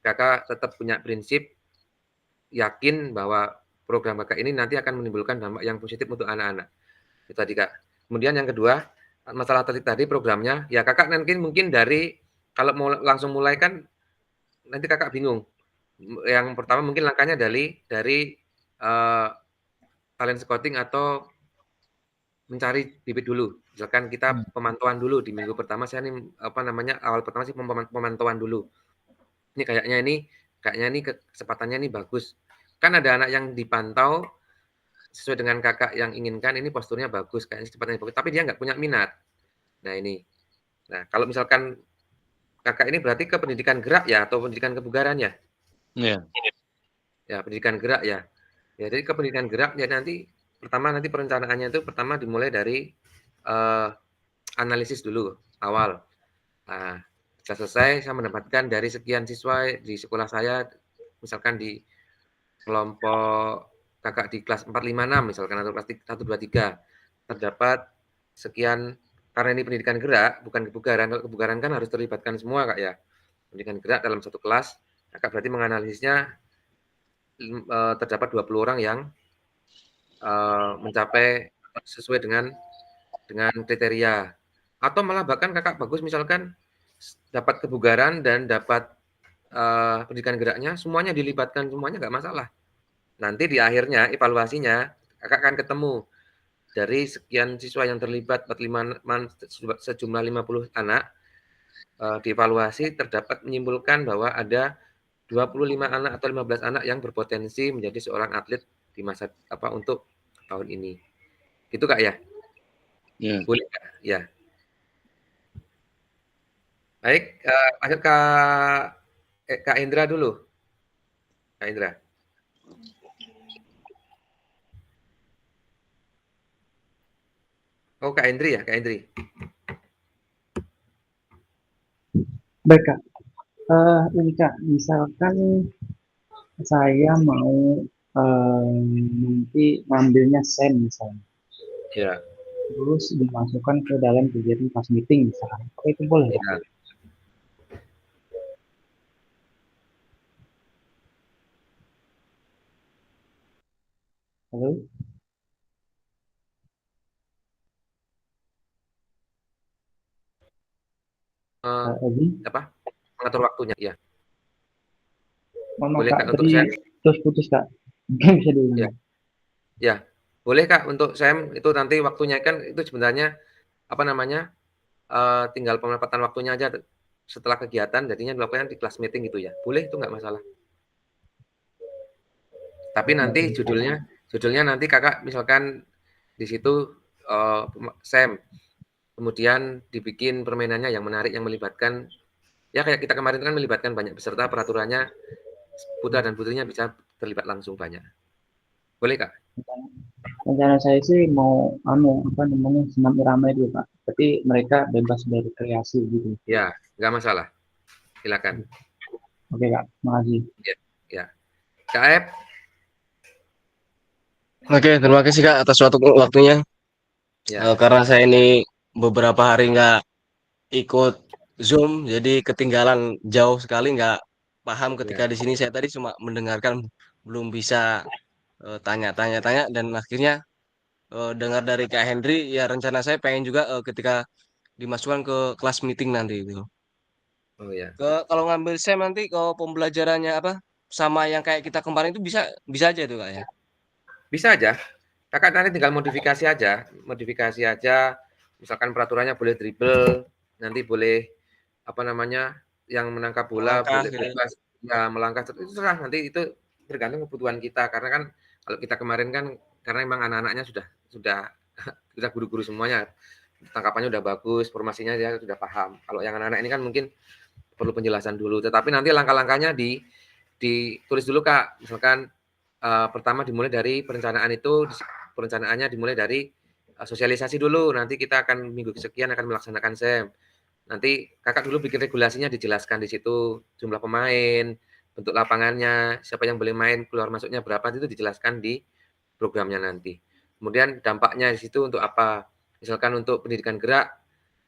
Kakak tetap punya prinsip yakin bahwa program Kakak ini nanti akan menimbulkan dampak yang positif untuk anak-anak. Itu tadi Kak. Kemudian yang kedua, masalah tadi programnya, ya Kakak nanti mungkin dari kalau mau langsung mulai kan nanti Kakak bingung. Yang pertama mungkin langkahnya dari talent scouting atau mencari bibit dulu. Misalkan kita pemantauan dulu di minggu pertama saya nih awal pertama sih pemantauan dulu. Ini kayaknya ini kesempatannya ini bagus. Kan ada anak yang dipantau sesuai dengan kakak yang inginkan, ini posturnya bagus, kayaknya kecepatannya bagus, tapi dia nggak punya minat. Nah ini. Nah kalau misalkan kakak ini berarti ke pendidikan gerak ya atau pendidikan kebugaran ya? Iya. Ya pendidikan gerak ya. Ya jadi ke pendidikan gerak ya nanti perencanaannya itu pertama dimulai dari analisis dulu awal. Nah, setelah selesai saya mendapatkan dari sekian siswa di sekolah saya, misalkan di kelompok kakak di kelas 4, 5, 6 misalkan atau kelas 1, 2, 3 terdapat sekian, karena ini pendidikan gerak bukan kebugaran. Kalau kebugaran kan harus terlibatkan semua Kak ya. Pendidikan gerak dalam satu kelas, Kakak berarti menganalisisnya terdapat 20 orang yang mencapai sesuai dengan kriteria. Atau malah bahkan Kakak bagus misalkan dapat kebugaran dan dapat pendidikan geraknya semuanya dilibatkan semuanya nggak masalah. Nanti di akhirnya evaluasinya Kakak akan ketemu dari sekian siswa yang terlibat sejumlah 50 anak dievaluasi terdapat menyimpulkan bahwa ada 25 anak atau 15 anak yang berpotensi menjadi seorang atlet di masa untuk tahun ini. Gitu Kak ya? Iya. Boleh Kak? Ya. Baik, lanjut Kak Indra dulu. Kak Indra. Oh, Kak Indri ya, Kak Indri. Baik Kak. Ini Kak, misalkan saya mau nanti ngambilnya SEM misalnya, Ya, terus dimasukkan ke dalam kegiatan class meeting misalnya, apa itu boleh Kak? ya. Halo, Kak Edi? Apa? Mengatur waktunya, ya. Mohon maaf Boleh Kak, Kak untuk tadi SEM. terus putus Kak. Mungkin bisa diulang Ya, Kak? ya. Boleh Kak untuk SEM itu nanti waktunya kan itu sebenarnya tinggal pemanfaatan waktunya aja setelah kegiatan jadinya dilakukan di class meeting gitu ya. Boleh itu nggak masalah. Tapi nanti judulnya nanti Kakak misalkan di situ SEM, kemudian dibikin permainannya yang menarik yang melibatkan ya kayak kita kemarin kan melibatkan banyak peserta, peraturannya putra dan putrinya bisa terlibat langsung banyak. Boleh Kak? Rencana saya sih mau senam irama itu Pak. Tapi mereka bebas dari kreasi gitu. Ya, nggak masalah. Silakan. Oke Kak, makasih. Ya, ya. Kak Aep, Oke, terima kasih Kak atas waktunya. ya, Karena saya ini beberapa hari nggak ikut Zoom, jadi ketinggalan jauh sekali, nggak paham ketika ya, di sini. Saya tadi cuma mendengarkan, belum bisa tanya-tanya dan akhirnya dengar dari Kak Henry. Ya rencana saya pengen juga ketika dimasukkan ke kelas meeting nanti itu. oh ya, Kalau ngambil SEM nanti kalau pembelajarannya apa sama yang kayak kita kemarin itu bisa bisa aja tuh Kak ya. bisa aja. Kakak nanti tinggal modifikasi aja. Misalkan peraturannya boleh dribble, nanti boleh yang menangkap bola Melangkah boleh gitu. bebas, ya melangkah itu terserah nanti itu tergantung kebutuhan kita karena kan kalau kita kemarin kan karena memang anak-anaknya sudah kita guru-guru semuanya tangkapannya udah bagus, formasinya dia sudah paham. Kalau yang anak-anak ini kan mungkin perlu penjelasan dulu, tetapi nanti langkah-langkahnya ditulis dulu Kak. Misalkan pertama dimulai dari perencanaannya dimulai dari sosialisasi dulu. Nanti kita akan minggu kesekian akan melaksanakan SEM. Nanti Kakak dulu bikin regulasinya dijelaskan di situ, jumlah pemain, bentuk lapangannya, siapa yang boleh main, keluar masuknya berapa itu dijelaskan di programnya nanti. Kemudian dampaknya di situ untuk apa? Misalkan untuk pendidikan gerak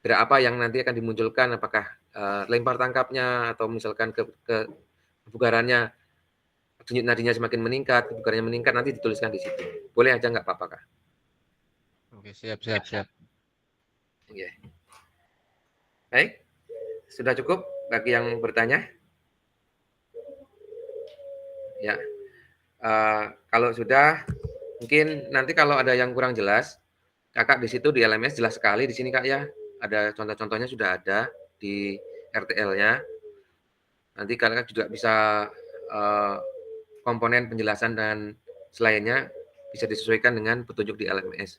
apa yang nanti akan dimunculkan, apakah lempar tangkapnya atau misalkan kebugarannya, denyut nadinya semakin meningkat, kebugarannya meningkat, nanti dituliskan di situ. Boleh aja nggak apa-apa, Kak? Oke, siap. Oke. Baik, sudah cukup bagi yang bertanya? Ya. Kalau sudah, mungkin nanti kalau ada yang kurang jelas, Kakak di situ di LMS jelas sekali di sini Kak ya. Ada contoh-contohnya sudah ada di RTL-nya. Nanti Kakak juga bisa komponen penjelasan dan selainnya bisa disesuaikan dengan petunjuk di LMS.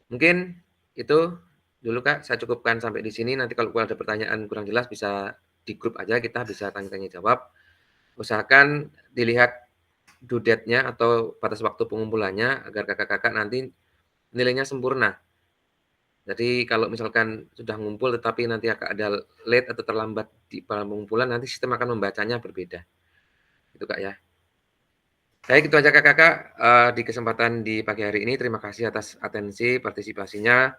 Mungkin itu dulu Kak, saya cukupkan sampai di sini. Nanti kalau ada pertanyaan kurang jelas bisa di grup aja, kita bisa tanya-tanya jawab. Usahakan dilihat due date-nya atau batas waktu pengumpulannya agar kakak-kakak nanti nilainya sempurna. Jadi kalau misalkan sudah ngumpul tetapi nanti akan ada late atau terlambat di pengumpulan, nanti sistem akan membacanya berbeda. Itu Kak ya. Baik, itu aja kakak-kakak di kesempatan di pagi hari ini. Terima kasih atas atensi partisipasinya.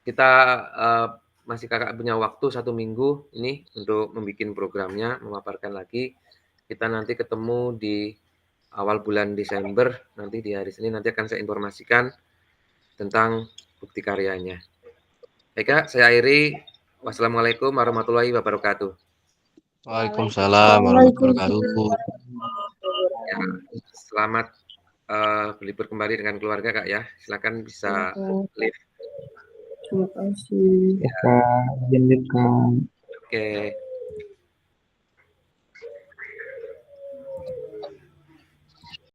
Kita masih kakak punya waktu 1 minggu ini untuk membuat programnya, memaparkan lagi. Kita nanti ketemu di awal bulan Desember, nanti di hari Senin nanti akan saya informasikan tentang bukti karyanya. Baik Kak, saya akhiri. Wassalamualaikum warahmatullahi wabarakatuh. Waalaikumsalam warahmatullahi wabarakatuh. Ya, selamat berlibur kembali dengan keluarga Kak ya. Silakan bisa live. Terima kasih. Ya, Kak, izin live, Kak. Oke.